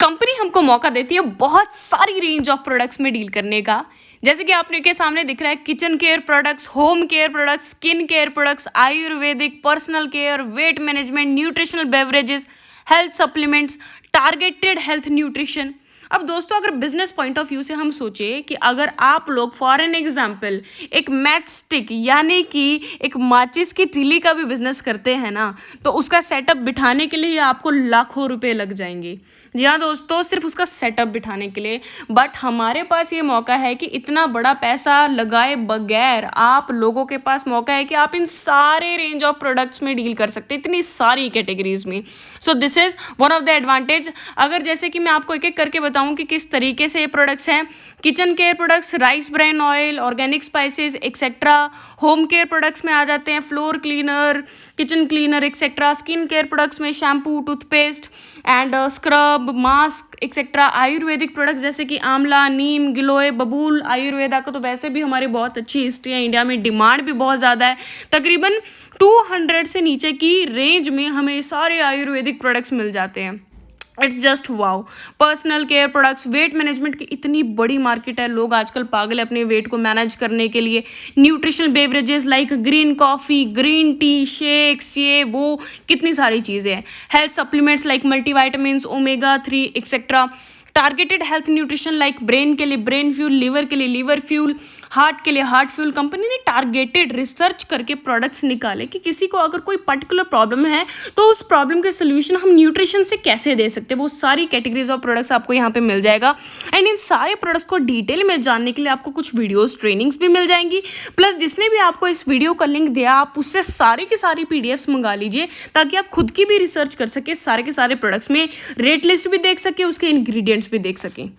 कंपनी हमको मौका देती है बहुत सारी रेंज ऑफ प्रोडक्ट्स में डील करने का, जैसे कि आपने के सामने दिख रहा है kitchen care products, home care products, skin care products, Ayurvedic, personal care, weight management, nutritional beverages, health supplements, targeted health nutrition. अब दोस्तों अगर बिजनेस पॉइंट ऑफ व्यू से हम सोचे कि अगर आप लोग फॉर एन एग्जाम्पल एक मैच स्टिक यानी कि एक माचिस की तीली का भी बिजनेस करते हैं ना, तो उसका सेटअप बिठाने के लिए आपको लाखों रुपए लग जाएंगे। जी हाँ दोस्तों, सिर्फ उसका सेटअप बिठाने के लिए। बट हमारे पास ये मौका है कि इतना बड़ा पैसा लगाए बगैर आप लोगों के पास मौका है कि आप इन सारे रेंज ऑफ प्रोडक्ट्स में डील कर सकते हैं, इतनी सारी कैटेगरीज में। So this is one of the advantage. अगर जैसे कि मैं आपको एक एक करके बताऊं कि किस तरीके से ये प्रोडक्ट्स हैं, kitchen care products, rice bran oil, organic spices etcetera. Home care products में आ जाते हैं floor cleaner, kitchen cleaner etcetera. Skin care products में shampoo, toothpaste and scrub, mask etcetera. Ayurvedic products जैसे कि आंवला, नीम, गिलोय, बबूल। आयुर्वेदा का तो वैसे भी हमारी बहुत अच्छी हिस्ट्री है, इंडिया में डिमांड भी बहुत ज़्यादा है। तकरीबन 200 से नीचे की रेंज में हमें सारे आयुर्वेदिक प्रोडक्ट्स मिल जाते हैं। It's just wow. Personal care products, weight management की इतनी बड़ी मार्केट है, लोग आजकल पागल है अपने वेट को मैनेज करने के लिए। Nutritional beverages like green coffee, green tea, shakes, ये वो कितनी सारी चीज़ें हैं। Health supplements like multivitamins, omega 3 etcetera. Targeted health nutrition like brain के लिए ब्रेन फ्यूल, लिवर के लिए लिवर फ्यूल, हार्ट के लिए हार्ट फ्यूल। कंपनी ने टारगेटेड रिसर्च करके प्रोडक्ट्स निकाले कि किसी को अगर कोई पर्टिकुलर प्रॉब्लम है तो उस प्रॉब्लम के सोल्यूशन हम न्यूट्रिशन से कैसे दे सकते हैं। वो सारी कैटेगरीज ऑफ प्रोडक्ट्स आपको यहाँ पे मिल जाएगा। एंड इन सारे प्रोडक्ट्स को डिटेल में जानने के लिए आपको कुछ वीडियोस ट्रेनिंग्स भी मिल जाएंगी। प्लस जिसने भी आपको इस वीडियो का लिंक दिया, आप उससे सारी की सारी PDFs मंगा लीजिए ताकि आप खुद की भी रिसर्च कर सके, सारे के सारे प्रोडक्ट्स में रेट लिस्ट भी देख सके, उसके इंग्रेडिएंट्स भी देख सकें।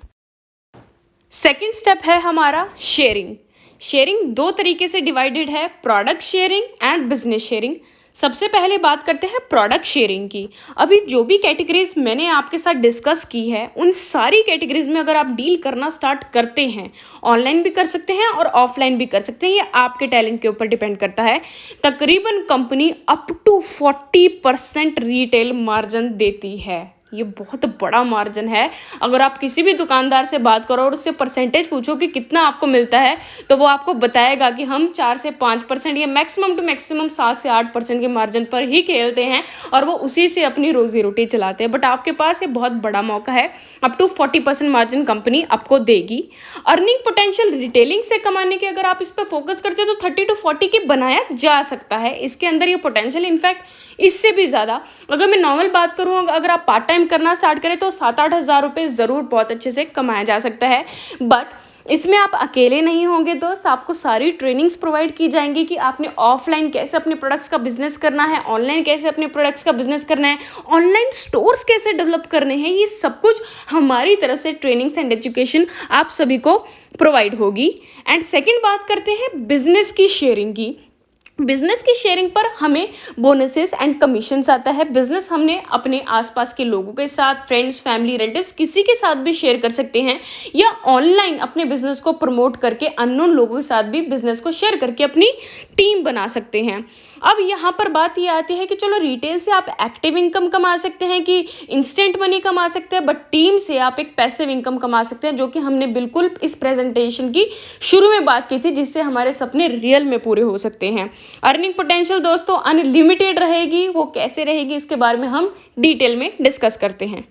सेकेंड स्टेप है हमारा शेयरिंग। शेयरिंग दो तरीके से डिवाइडेड है, product sharing and business sharing. सबसे पहले बात करते हैं प्रोडक्ट शेयरिंग की। अभी जो भी कैटेगरीज मैंने आपके साथ डिस्कस की है, उन सारी कैटेगरीज में अगर आप डील करना स्टार्ट करते हैं, ऑनलाइन भी कर सकते हैं और ऑफलाइन भी कर सकते हैं, ये आपके टैलेंट के ऊपर डिपेंड करता है। तकरीबन company up to 40% retail margin देती है। ये बहुत बड़ा मार्जिन है। अगर आप किसी भी दुकानदार से बात करो और उससे परसेंटेज पूछो कि कितना आपको मिलता है, तो वो आपको बताएगा कि हम 4 से 5% या मैक्सिमम टू मैक्सिमम 7 से 8% के मार्जिन पर ही खेलते हैं और वो उसी से अपनी रोजी रोटी चलाते हैं। बट आपके पास ये बहुत बड़ा मौका है, अप टू 40% मार्जिन कंपनी आपको देगी। अर्निंग पोटेंशियल रिटेलिंग से कमाने के अगर आप इस पर फोकस करते हैं तो 30 to 40 के बनाया जा सकता है। इसके अंदर ये पोटेंशियल, इनफैक्ट इससे भी ज़्यादा। अगर मैं नॉर्मल बात करूँ, अगर आप पार्ट टाइम करना स्टार्ट करें तो 7-8 हज़ार रुपये ज़रूर बहुत अच्छे से कमाया जा सकता है। बट इसमें आप अकेले नहीं होंगे दोस्त, आपको सारी ट्रेनिंग्स प्रोवाइड की जाएंगी कि आपने ऑफलाइन कैसे अपने प्रोडक्ट्स का बिजनेस करना है, ऑनलाइन कैसे अपने प्रोडक्ट्स का बिजनेस करना है, ऑनलाइन स्टोर्स कैसे डेवलप करने हैं। ये सब कुछ हमारी तरफ से ट्रेनिंग्स एंड एजुकेशन आप सभी को प्रोवाइड होगी। एंड सेकेंड बात करते हैं बिजनेस की शेयरिंग की। बिजनेस की शेयरिंग पर हमें बोनसेस एंड कमीशंस आता है। बिजनेस हमने अपने आसपास के लोगों के साथ, फ्रेंड्स, फैमिली, रिलेटिव्स, किसी के साथ भी शेयर कर सकते हैं, या ऑनलाइन अपने बिजनेस को प्रमोट करके अननोन लोगों के साथ भी बिजनेस को शेयर करके अपनी टीम बना सकते हैं। अब यहाँ पर बात ये आती है कि चलो रिटेल से आप एक्टिव इनकम कमा सकते हैं कि इंस्टेंट मनी कमा सकते हैं, बट टीम से आप एक पैसिव इनकम कमा सकते हैं, जो कि हमने बिल्कुल इस प्रेजेंटेशन की शुरू में बात की थी, जिससे हमारे सपने रियल में पूरे हो सकते हैं। अर्निंग पोटेंशियल दोस्तों अनलिमिटेड रहेगी। वो कैसे रहेगी इसके बारे में हम डिटेल में डिस्कस करते हैं।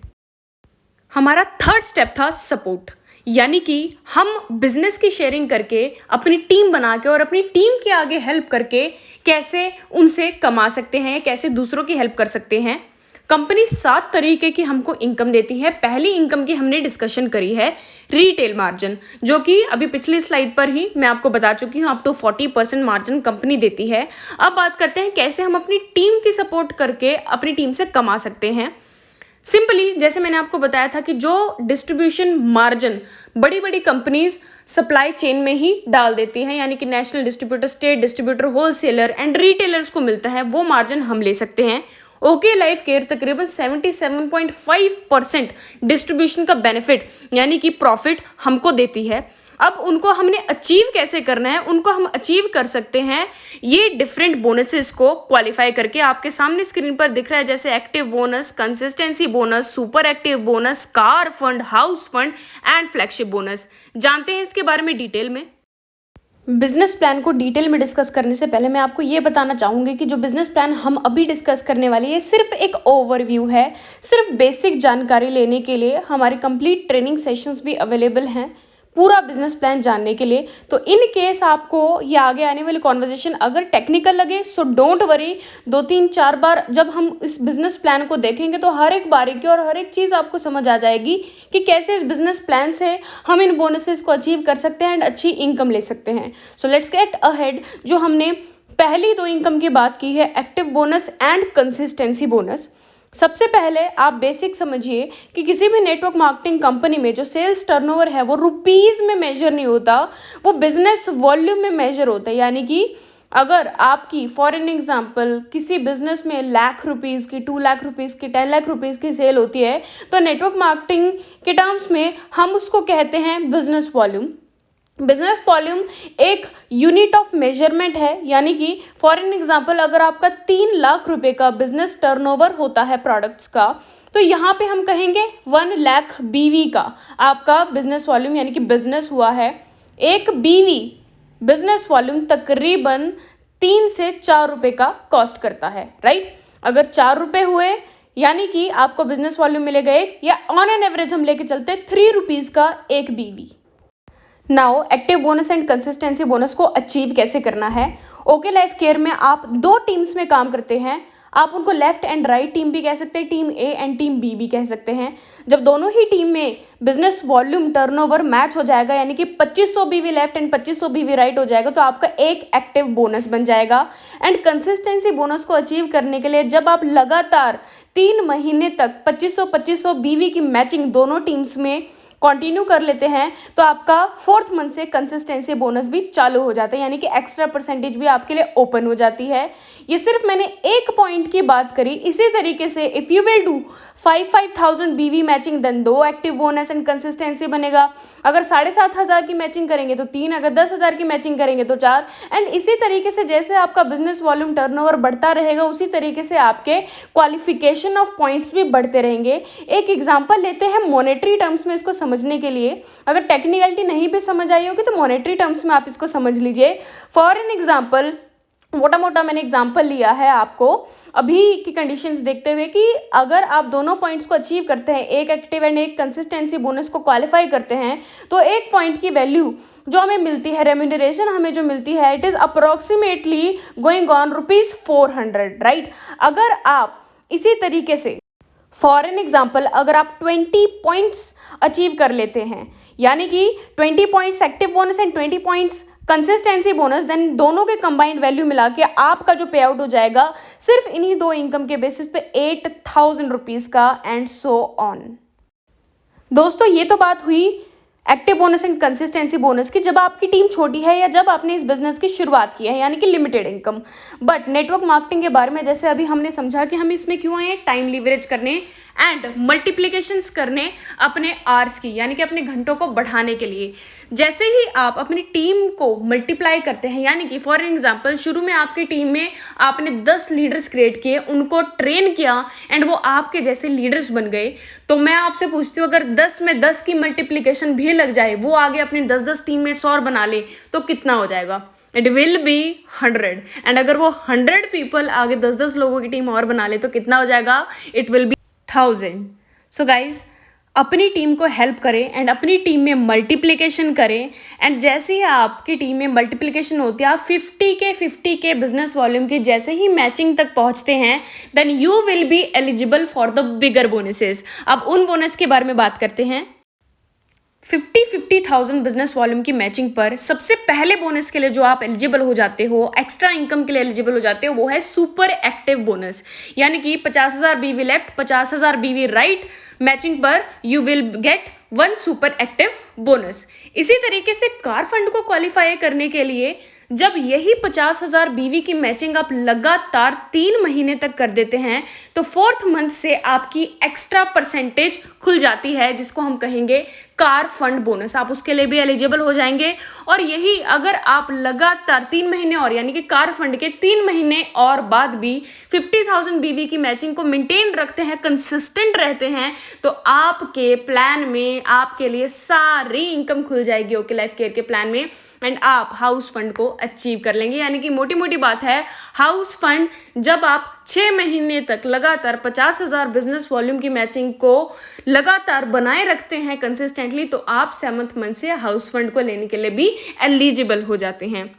हमारा थर्ड स्टेप था सपोर्ट, यानी कि हम बिजनेस की शेयरिंग करके अपनी टीम बना के और अपनी टीम के आगे हेल्प करके कैसे उनसे कमा सकते हैं, कैसे दूसरों की हेल्प कर सकते हैं। कंपनी 7 तरीके की हमको इनकम देती है। पहली इनकम की हमने डिस्कशन करी है रिटेल मार्जिन, जो कि अभी पिछली स्लाइड पर ही मैं आपको बता चुकी हूँ, अप टू 40% मार्जिन कंपनी देती है। अब बात करते हैं कैसे हम अपनी टीम की सपोर्ट करके अपनी टीम से कमा सकते हैं। सिंपली जैसे मैंने आपको बताया था कि जो डिस्ट्रीब्यूशन मार्जिन बड़ी बड़ी कंपनीज सप्लाई चेन में ही डाल देती हैं, यानी कि national distributor, state distributor, wholesaler and retailers को मिलता है, वो मार्जिन हम ले सकते हैं। ओके लाइफ केयर तकरीबन 77.5% डिस्ट्रीब्यूशन का बेनिफिट यानी कि प्रॉफिट हमको देती है। अब उनको हमने अचीव कैसे करना है, उनको हम अचीव कर सकते हैं ये डिफरेंट बोनसेस को क्वालिफाई करके। आपके सामने स्क्रीन पर दिख रहा है जैसे active bonus, consistency bonus, super active bonus, car fund, house fund and flagship bonus. जानते हैं इसके बारे में डिटेल में। बिजनेस प्लान को डिटेल में डिस्कस करने से पहले मैं आपको ये बताना चाहूँगी कि जो बिजनेस प्लान हम अभी डिस्कस करने वाले हैं, ये सिर्फ एक ओवरव्यू है, सिर्फ बेसिक जानकारी लेने के लिए। हमारी कंप्लीट ट्रेनिंग सेशंस भी अवेलेबल हैं पूरा बिजनेस प्लान जानने के लिए। तो इन केस आपको ये आगे आने वाली कॉन्वर्जेशन अगर टेक्निकल लगे, सो डोंट वरी, 2-3-4 बार जब हम इस बिजनेस प्लान को देखेंगे तो हर एक बारीकी और हर एक चीज़ आपको समझ आ जाएगी कि कैसे इस बिजनेस प्लान से हम इन बोनसेस को अचीव कर सकते हैं एंड अच्छी इनकम ले सकते हैं। So let's get ahead. जो हमने पहली 2 इनकम की बात की है, active bonus and consistency bonus. सबसे पहले आप बेसिक समझिए कि किसी भी नेटवर्क मार्केटिंग कंपनी में जो सेल्स टर्नओवर है वो रुपीज़ में मेजर नहीं होता, वो बिजनेस वॉल्यूम में मेजर होता है। यानी कि अगर आपकी फॉर एन एग्जाम्पल किसी बिजनेस में लाख रुपीज़ की, 2 लाख रुपीज़ की, 10 लाख रुपीज़ की सेल होती है, तो नेटवर्क मार्केटिंग के टर्म्स में हम उसको कहते हैं बिजनेस वॉल्यूम। बिजनेस वॉल्यूम एक यूनिट ऑफ मेजरमेंट है। यानी कि फॉर एन एग्जांपल अगर आपका 3 लाख रुपए का बिजनेस टर्नओवर होता है प्रोडक्ट्स का, तो यहाँ पे हम कहेंगे 1 लाख बीवी का आपका बिजनेस वॉल्यूम, यानी कि बिजनेस हुआ है। एक बीवी बिजनेस वॉल्यूम तकरीबन 3 से 4 रुपए का कॉस्ट करता है, राइट। अगर 4 रुपए हुए यानी कि आपको बिजनेस वॉल्यूम मिलेगा एक, या ऑन एन एवरेज हम लेके चलते 3 रुपीज़ का एक बीवी। Now active bonus and consistency bonus को अचीव कैसे करना है। ओके लाइफ केयर में आप 2 टीम्स में काम करते हैं। आप उनको लेफ्ट एंड राइट टीम भी कह सकते हैं, team A and team B भी कह सकते हैं। जब दोनों ही टीम में बिजनेस वॉल्यूम टर्नओवर मैच हो जाएगा, यानी कि 2500 बीवी लेफ्ट एंड 2500 बीवी राइट हो जाएगा, तो आपका एक एक्टिव बोनस बन जाएगा। एंड कंसिस्टेंसी बोनस को अचीव करने के लिए जब आप लगातार 3 महीने तक 2500 बीवी की मैचिंग दोनों टीम्स में कंटिन्यू कर लेते हैं, तो आपका 4th मंथ से कंसिस्टेंसी बोनस भी चालू हो जाता है, यानी कि एक्स्ट्रा परसेंटेज भी आपके लिए ओपन हो जाती है। ये सिर्फ मैंने एक पॉइंट की बात करी। इसी तरीके से if you will do 5,000 BV matching then 2 active bonus and consistency बनेगा। अगर 7,500 की मैचिंग करेंगे तो 3, अगर 10,000 की मैचिंग करेंगे तो 4। एंड इसी तरीके से जैसे आपका बिजनेस वॉल्यूम टर्नओवर बढ़ता रहेगा, उसी तरीके से आपके क्वालिफिकेशन ऑफ पॉइंट्स भी बढ़ते रहेंगे। एक एग्जाम्पल लेते हैं मॉनेटरी टर्म्स में इसको समझने के लिए। अगर टेक्निकलिटी नहीं भी समझ आई होगी तो मॉनेटरी टर्म्स में आप इसको समझ लीजिए। फॉर एन एग्जाम्पल, मोटा मोटा मैंने एग्जाम्पल लिया है आपको अभी की कंडीशंस देखते हुए कि अगर आप दोनों पॉइंट्स को अचीव करते हैं, एक एक्टिव एंड एक कंसिस्टेंसी बोनस को क्वालिफाई करते हैं, तो एक पॉइंट की वैल्यू जो हमें मिलती है, रेम्यूनरेशन हमें जो मिलती है, it is approximately going on ₹400, right. अगर आप इसी तरीके से फॉर एन एग्जाम्पल अगर आप 20 पॉइंट्स अचीव कर लेते हैं, यानी कि 20 points active bonus and 20 points consistency bonus, then दोनों के कंबाइंड वैल्यू मिला के आपका जो पे आउट हो जाएगा सिर्फ इन्हीं 2 इनकम के बेसिस पे 8,000 रुपीज़ का, एंड सो ऑन। दोस्तों ये तो बात हुई active bonus and consistency bonus की, जब आपकी टीम छोटी है या जब आपने इस बिजनेस की शुरुआत की है, यानी कि limited income. But network marketing के बारे में जैसे अभी हमने समझा कि हम इसमें क्यों आए, टाइम लीवरेज करने एंड मल्टीप्लिकेशंस करने अपने आवर्स की, यानी कि अपने घंटों को बढ़ाने के लिए। जैसे ही आप अपनी टीम को मल्टीप्लाई करते हैं, यानी कि फॉर एग्जांपल शुरू में आपकी टीम में आपने 10 लीडर्स क्रिएट किए, उनको ट्रेन किया एंड वो आपके जैसे लीडर्स बन गए, तो मैं आपसे पूछती हूँ अगर 10 में 10 की मल्टीप्लिकेशन भी लग जाए, वो आगे अपने 10-10 टीममेट्स और बना ले, तो कितना हो जाएगा? It will be 100। एंड अगर वो 100 पीपल आगे 10-10 लोगों की टीम और बना ले तो कितना हो जाएगा? It will be 1000। So guys अपनी टीम को हेल्प करें एंड अपनी टीम में मल्टीप्लिकेशन करें। एंड जैसे ही आपकी टीम में मल्टीप्लिकेशन होती है, आप 50 के बिजनेस वॉल्यूम की जैसे ही मैचिंग तक पहुंचते हैं, then you will be eligible for the bigger bonuses. अब उन बोनस के बारे में बात करते हैं। 50,000 बिजनेस वॉल्यूम की मैचिंग पर सबसे पहले बोनस के लिए जो आप एलिजिबल हो जाते हो, एक्स्ट्रा इनकम के लिए एलिजिबल हो जाते हो, वो है सुपर एक्टिव बोनस। यानी कि 50,000 बीवी लेफ्ट, 50,000 बीवी राइट मैचिंग पर you will get 1 super active bonus. इसी तरीके से कार फंड को क्वालिफाई करने के लिए जब यही 50,000 बीवी की मैचिंग आप लगातार 3 महीने तक कर देते हैं, तो 4th मंथ से आपकी एक्स्ट्रा परसेंटेज खुल जाती है, जिसको हम कहेंगे कार फंड बोनस, आप उसके लिए भी एलिजिबल हो जाएंगे। और यही अगर आप लगातार 3 महीने और यानी कि कार फंड के 3 महीने और बाद भी 50,000 बीवी की मैचिंग को मेंटेन रखते हैं, कंसिस्टेंट रहते हैं, तो आपके प्लान में आपके लिए सारी इनकम खुल जाएगी ओके लाइफ केयर के प्लान में, एंड आप हाउस फंड को अचीव कर लेंगे। यानी कि मोटी मोटी बात है, हाउस फंड जब आप 6 महीने तक लगातार 50,000 बिजनेस वॉल्यूम की मैचिंग को लगातार बनाए रखते हैं कंसिस्टेंटली, तो आप 7th मंथ से हाउस फंड को लेने के लिए भी एलिजिबल हो जाते हैं।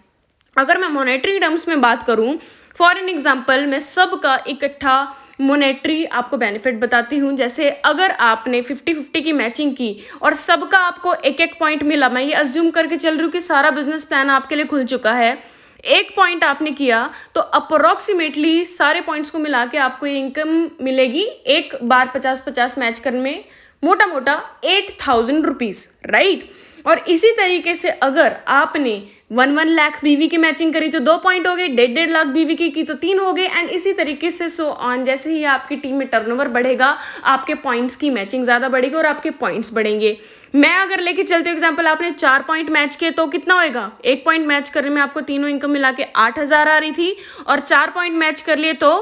अगर मैं मॉनेटरी टर्म्स में बात करूं, फॉर एन एग्जाम्पल मैं सबका इकट्ठा मोनेटरी आपको बेनिफिट बताती हूँ। जैसे अगर आपने 50-50 की मैचिंग की और सबका आपको एक एक पॉइंट मिला, मैं ये अज्यूम करके चल रही हूँ कि सारा बिजनेस प्लान आपके लिए खुल चुका है, एक पॉइंट आपने किया तो अप्रोक्सीमेटली सारे पॉइंट्स को मिला के आपको ये इनकम मिलेगी एक बार 50-50 मैच करने में, मोटा मोटा 8,000 रुपीज़, राइट। और इसी तरीके से अगर आपने 1 लाख बीवी की मैचिंग करी तो 2 पॉइंट हो गए, 1.5 लाख बीवी की तो 3 हो गए, एंड इसी तरीके से सो ऑन। जैसे ही आपकी टीम में टर्नओवर बढ़ेगा, आपके पॉइंट्स की मैचिंग ज़्यादा बढ़ेगी और आपके पॉइंट्स बढ़ेंगे। मैं अगर लेके चलते हूँ एग्जाम्पल, आपने 4 पॉइंट मैच किए तो कितना होएगा, 1 पॉइंट मैच करने में आपको तीनों इनकम मिला के 8,000 आ रही थी, और 4 पॉइंट मैच कर लिए तो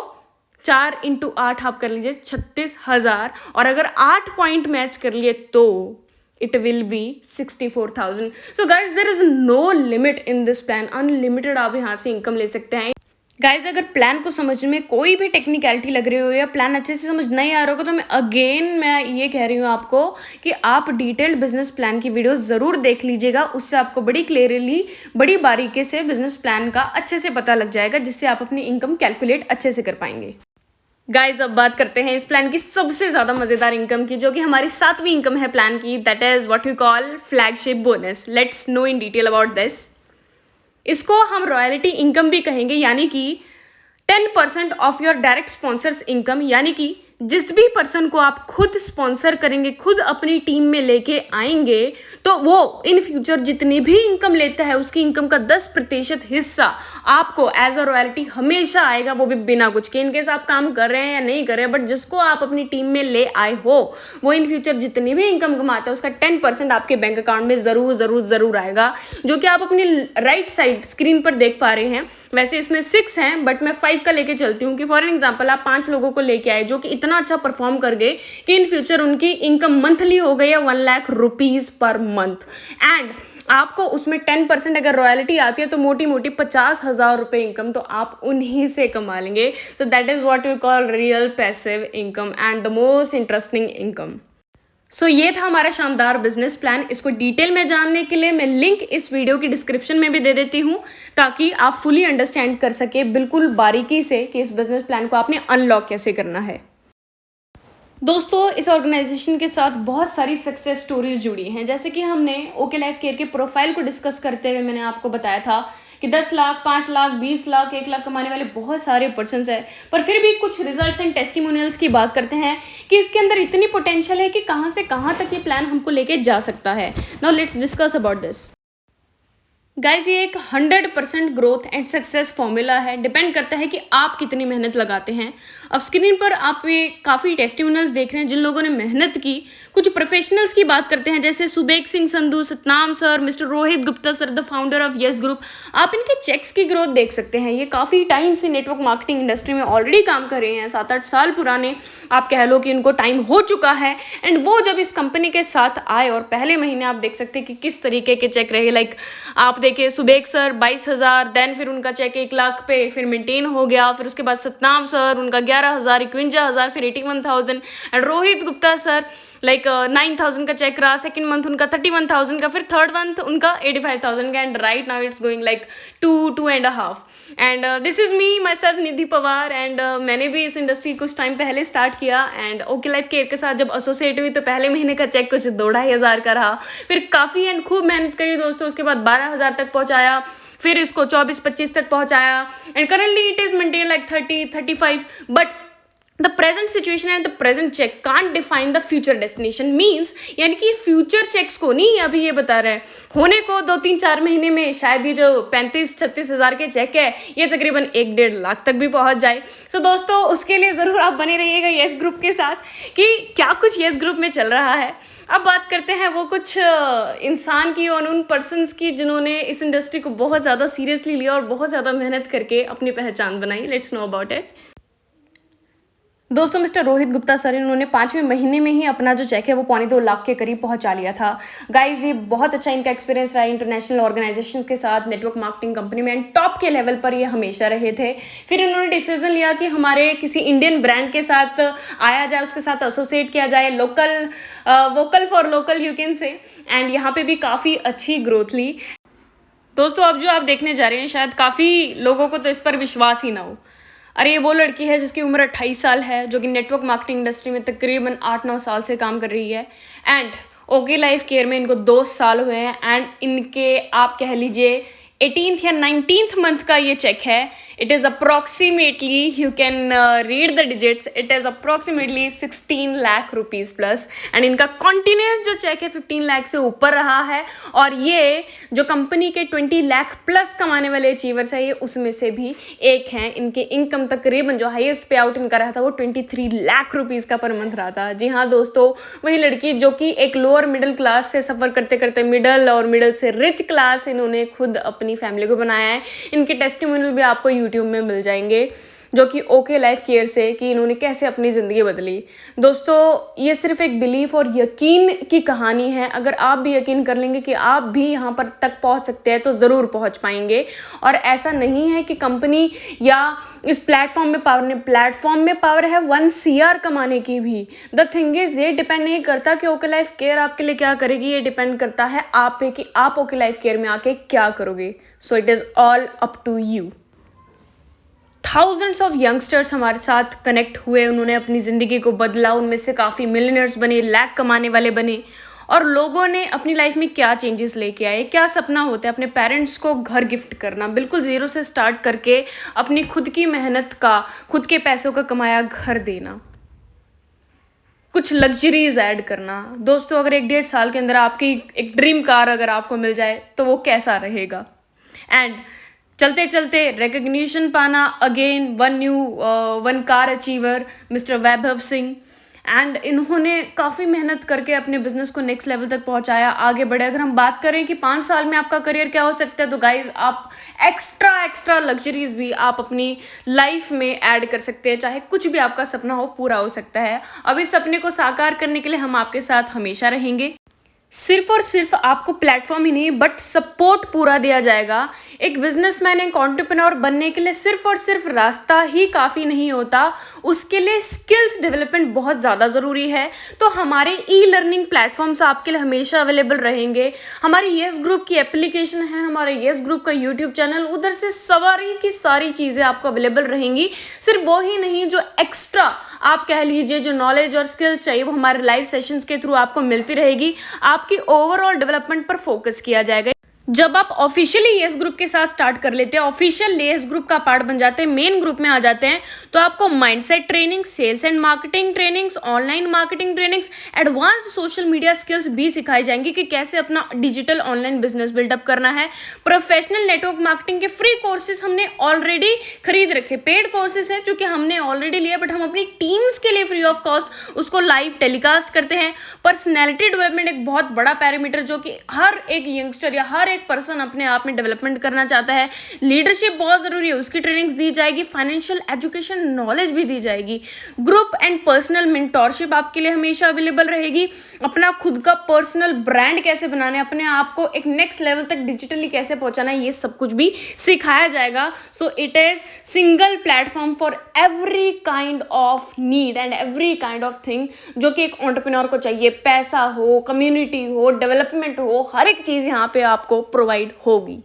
4 × 8 आप कर लीजिए 36,000, और अगर 8 पॉइंट मैच कर लिए तो it will be 64,000. So guys, there is no limit in this plan, unlimited आप यहाँ से इनकम ले सकते हैं। गाइज अगर प्लान को समझने में कोई भी टेक्निकलिटी लग रही हो या प्लान अच्छे से समझ नहीं आ रहा होगा, तो मैं ये कह रही हूँ आपको कि आप डिटेल्ड बिजनेस प्लान की वीडियो ज़रूर देख लीजिएगा। उससे आपको बड़ी क्लियरली, बड़ी बारीकी से बिजनेस प्लान का अच्छे से पता लग जाएगा, जिससे आप अपनी इनकम कैलकुलेट अच्छे से कर पाएंगे। गाइज अब बात करते हैं इस प्लान की सबसे ज़्यादा मज़ेदार इनकम की, जो कि हमारी 7वीं इनकम है प्लान की, that is what we call flagship bonus. Let's know in detail about this. इसको हम रॉयल्टी इनकम भी कहेंगे, यानी कि 10% of your direct sponsors income, यानी कि जिस भी पर्सन को आप खुद स्पॉन्सर करेंगे, खुद अपनी टीम में लेके आएंगे, तो वो इन फ्यूचर जितनी भी इनकम लेता है उसकी इनकम का 10% हिस्सा आपको एज अ रॉयल्टी हमेशा आएगा, वो भी बिना कुछ के। इनकेस आप काम कर रहे हैं या नहीं कर रहे हैं, बट जिसको आप अपनी टीम में ले आए हो, वो इन फ्यूचर जितनी भी इनकम कमाता है उसका 10% आपके बैंक अकाउंट में ज़रूर ज़रूर ज़रूर आएगा, जो कि आप अपनी राइट साइड स्क्रीन पर देख पा रहे हैं। वैसे इसमें 6 हैं, बट मैं 5 का लेके चलती हूँ कि फॉर एग्जाम्पल आप 5 लोगों को लेके आए जो कि इतना अच्छा परफॉर्म कर गए कि इन फ्यूचर उनकी इनकम मंथली हो गई है 1 lakh rupees per month, and आपको उसमें 10% अगर रॉयल्टी आती है तो मोटी मोटी 50,000 रुपये इनकम तो आप उन्हीं से कमा लेंगे। So that is what we call real passive income and the most interesting income. So ये था हमारा शानदार बिजनेस प्लान। इसको डिटेल में जानने के लिए मैं लिंक इस वीडियो की डिस्क्रिप्शन में भी दे देती हूँ, ताकि आप फुली अंडरस्टैंड कर सके बिल्कुल बारीकी से कि इस बिजनेस प्लान को आपने अनलॉक कैसे करना है। दोस्तों इस ऑर्गेनाइजेशन के साथ बहुत सारी सक्सेस स्टोरीज जुड़ी हैं। जैसे कि हमने ओके लाइफ केयर के प्रोफाइल को डिस्कस करते हुए मैंने आपको बताया था कि 10 लाख, 5 लाख, 20 लाख, 1 लाख कमाने वाले बहुत सारे पर्सन्स हैं, पर फिर भी कुछ रिजल्ट्स एंड टेस्टिमोनियल्स की बात करते हैं कि इसके अंदर इतनी पोटेंशियल है कि कहाँ से कहाँ तक ये प्लान हमको लेके जा सकता है। Now let's discuss about this. Guys ये एक 100% ग्रोथ एंड सक्सेस फॉर्मूला है, डिपेंड करता है कि आप कितनी मेहनत लगाते हैं। अब स्क्रीन पर आप ये काफ़ी टेस्टिमोनियल्स देख रहे हैं जिन लोगों ने मेहनत की। कुछ प्रोफेशनल्स की बात करते हैं, जैसे Subeg Singh Sandhu, Satnam sir, mister Rohit Gupta sir, the founder of yes Group. आप इनके चेक्स की ग्रोथ देख सकते हैं। ये काफ़ी टाइम से नेटवर्क मार्केटिंग इंडस्ट्री में ऑलरेडी काम कर रहे हैं, 7-8 साल पुराने आप कह लो कि इनको टाइम हो चुका है। एंड वो जब इस कंपनी के साथ आए और पहले महीने आप देख सकते हैं कि किस तरीके के चेक रहे। लाइक आप देखिए सुबेक सर 22,000, देन फिर उनका चेक 1 लाख पे फिर मेंटेन हो गया। फिर उसके बाद सतनाम सर उनका 11,000, 51,000, फिर 81,000। And Rohit Gupta sir like 9,000 का चेक रहा, सेकंड मंथ उनका 31,000 का, फिर थर्ड मंथ उनका 85,000 का। And right now it's going like 2.5। And this is me my self Nidhi Pawar. And मैंने भी इस इंडस्ट्री कुछ टाइम पहले स्टार्ट किया, एंड ओके लाइफ केयर के साथ जब एसोसिएट हुई तो पहले महीने का चेक कुछ 2-2.5 हज़ार का रहा। फिर काफ़ी एंड खूब मेहनत करी दोस्तों, उसके बाद 12,000 तक पहुँचाया, फिर इसको 24-25 तक पहुँचाया, and currently it is maintain like 30-35। But the present situation and the present check can't define the future destination means, यानी कि फ्यूचर चेक्स को नहीं अभी ये बता रहे हैं, होने को 2-3-4 महीने में शायद ये जो 35-36 हज़ार के चेक है ये तकरीबन 1-1.5 लाख तक भी पहुंच जाए। सो दोस्तों उसके लिए ज़रूर आप बने रहिएगा यस ग्रुप के साथ कि क्या कुछ यस ग्रुप में चल रहा है। अब बात करते हैं वो कुछ इंसान की और उन पर्सन्स की जिन्होंने इस इंडस्ट्री को बहुत ज़्यादा सीरियसली लिया और बहुत ज़्यादा मेहनत करके अपनी पहचान बनाई। Let's know about it. दोस्तों मिस्टर रोहित गुप्ता सर, इन्होंने 5वें महीने में ही अपना जो चेक है वो 2.25 लाख के करीब पहुंचा लिया था। गाइज ये बहुत अच्छा इनका एक्सपीरियंस रहा इंटरनेशनल ऑर्गेनाइजेशन के साथ, नेटवर्क मार्केटिंग कंपनी में, एंड टॉप के लेवल पर ये हमेशा रहे थे। फिर इन्होंने डिसीजन लिया कि हमारे किसी इंडियन ब्रांड के साथ आया जाए, उसके साथ एसोसिएट किया जाए, local vocal for local you can say, and यहाँ पे भी काफ़ी अच्छी ग्रोथ ली। दोस्तों अब जो आप देखने जा रहे हैं शायद काफ़ी लोगों को तो इस पर विश्वास ही ना हो। अरे ये वो लड़की है जिसकी उम्र 28 साल है, जो कि नेटवर्क मार्केटिंग इंडस्ट्री में तकरीबन 8-9 साल से काम कर रही है, एंड ओके लाइफ केयर में इनको 2 साल हुए हैं, एंड इनके आप कह लीजिए 18th या 19th मंथ का ये चेक है। It is approximately, you can read the digits, it is approximately 16 lakh rupees plus, and इनका कॉन्टिन्यूस जो चेक है 15 लाख से ऊपर रहा है। और ये जो कंपनी के 20 लाख प्लस कमाने वाले अचीवर्स है ये उसमें से भी एक हैं। इनके इनकम तकरीबन जो हाईएस्ट पे आउट इनका रहा था वो 23 लाख रुपीज़ का पर मंथ रहा था। जी हाँ दोस्तों, वही लड़की जो कि एक लोअर मिडिल क्लास से सफ़र करते करते मिडल और मिडल से रिच क्लास इन्होंने खुद अपनी फैमिली को बनाया है। इनके टेस्टिमोनियल भी आपको यूट्यूब में मिल जाएंगे, जो कि ओके लाइफ केयर से, कि इन्होंने कैसे अपनी ज़िंदगी बदली। दोस्तों ये सिर्फ एक बिलीफ और यकीन की कहानी है। अगर आप भी यकीन कर लेंगे कि आप भी यहाँ पर तक पहुँच सकते हैं तो ज़रूर पहुँच पाएंगे। और ऐसा नहीं है कि कंपनी या इस प्लेटफॉर्म में पावर नहीं, प्लेटफॉर्म में पावर है 1 CR कमाने की भी। द थिंग इज़ ये डिपेंड नहीं करता कि ओके लाइफ केयर आपके लिए क्या करेगी, ये डिपेंड करता है आप पे कि आप ओके लाइफ केयर में आके क्या करोगे। So it is all up to you. Thousands of youngsters हमारे साथ कनेक्ट हुए, उन्होंने अपनी ज़िंदगी को बदला, उनमें से काफ़ी मिलियनर्स बने, लाख कमाने वाले बने, और लोगों ने अपनी लाइफ में क्या चेंजेस लेके आए। क्या सपना होता है अपने पेरेंट्स को घर गिफ्ट करना, बिल्कुल ज़ीरो से स्टार्ट करके अपनी खुद की मेहनत का, खुद के पैसों का कमाया घर देना, कुछ लग्जरीज ऐड करना। दोस्तों अगर 1-1.5 साल के अंदर आपकी एक ड्रीम कार अगर आपको मिल जाए तो वो कैसा रहेगा। एंड चलते चलते रिकग्निशन पाना, again one car achiever mister Vaibhav Singh, and इन्होंने काफ़ी मेहनत करके अपने बिजनेस को नेक्स्ट लेवल तक पहुंचाया, आगे बढ़े। अगर हम बात करें कि 5 साल में आपका करियर क्या हो सकता है, तो गाइज आप एक्स्ट्रा लग्जरीज भी आप अपनी लाइफ में ऐड कर सकते हैं। चाहे कुछ भी आपका सपना हो पूरा हो सकता है। अब इस सपने को साकार करने के लिए हम आपके साथ हमेशा रहेंगे। सिर्फ और सिर्फ आपको प्लेटफॉर्म ही नहीं बट सपोर्ट पूरा दिया जाएगा। एक बिजनेसमैन, एक एंटरप्रेन्योर बनने के लिए सिर्फ और सिर्फ रास्ता ही काफ़ी नहीं होता, उसके लिए स्किल्स डेवलपमेंट बहुत ज़्यादा ज़रूरी है। तो हमारे ई-लर्निंग प्लेटफॉर्म्स आपके लिए हमेशा अवेलेबल रहेंगे। हमारी येस ग्रुप की एप्लीकेशन है, हमारा येस ग्रुप का यूट्यूब चैनल, उधर से सवारी की सारी चीज़ें आपको अवेलेबल रहेंगी। सिर्फ वो ही नहीं, जो एक्स्ट्रा आप कह लीजिए जो नॉलेज और स्किल्स चाहिए वो हमारे लाइव सेशंस के थ्रू आपको मिलती रहेगी। आपकी ओवरऑल डेवलपमेंट पर फोकस किया जाएगा। जब आप ऑफिशियली येस ग्रुप के साथ स्टार्ट कर लेते हैं, ऑफिशियल येस ग्रुप का पार्ट बन जाते हैं, मेन ग्रुप में आ जाते हैं, तो आपको mindset training, sales and marketing trainings, online marketing trainings, advanced social media skills भी सिखाई जाएंगी कि कैसे अपना डिजिटल ऑनलाइन बिजनेस बिल्डअप करना है। प्रोफेशनल नेटवर्क मार्केटिंग के फ्री कोर्सेज हमने ऑलरेडी खरीद रखे, पेड कोर्सेज है जो कि हमने ऑलरेडी लिया, बट हम अपनी टीम्स के लिए फ्री ऑफ कॉस्ट उसको लाइव टेलीकास्ट करते हैं। पर्सनैलिटी डेवलपमेंट एक बहुत बड़ा पैरामीटर जो कि हर एक यंगस्टर या हर एक पर्सन अपने आप में डेवलपमेंट करना चाहता है। लीडरशिप बहुत जरूरी है, उसकी ट्रेनिंग्स दी जाएगी। फाइनेंशियल एजुकेशन नॉलेज भी दी जाएगी। ग्रुप एंड पर्सनल मेंटोरशिप आपके लिए हमेशा अवेलेबल रहेगी। अपना खुद का पर्सनल ब्रांड कैसे बनाना है, अपने आप को एक नेक्स्ट लेवल तक डिजिटली कैसे पहुंचाना है, ये सब कुछ भी सिखाया जाएगा। So it is single platform for every kind of need and every kind of thing जो कि एक एंटरप्रेन्योर को चाहिए। पैसा हो, कम्युनिटी हो, डेवलपमेंट हो, हर एक चीज यहाँ पे आपको प्रोवाइड होगी।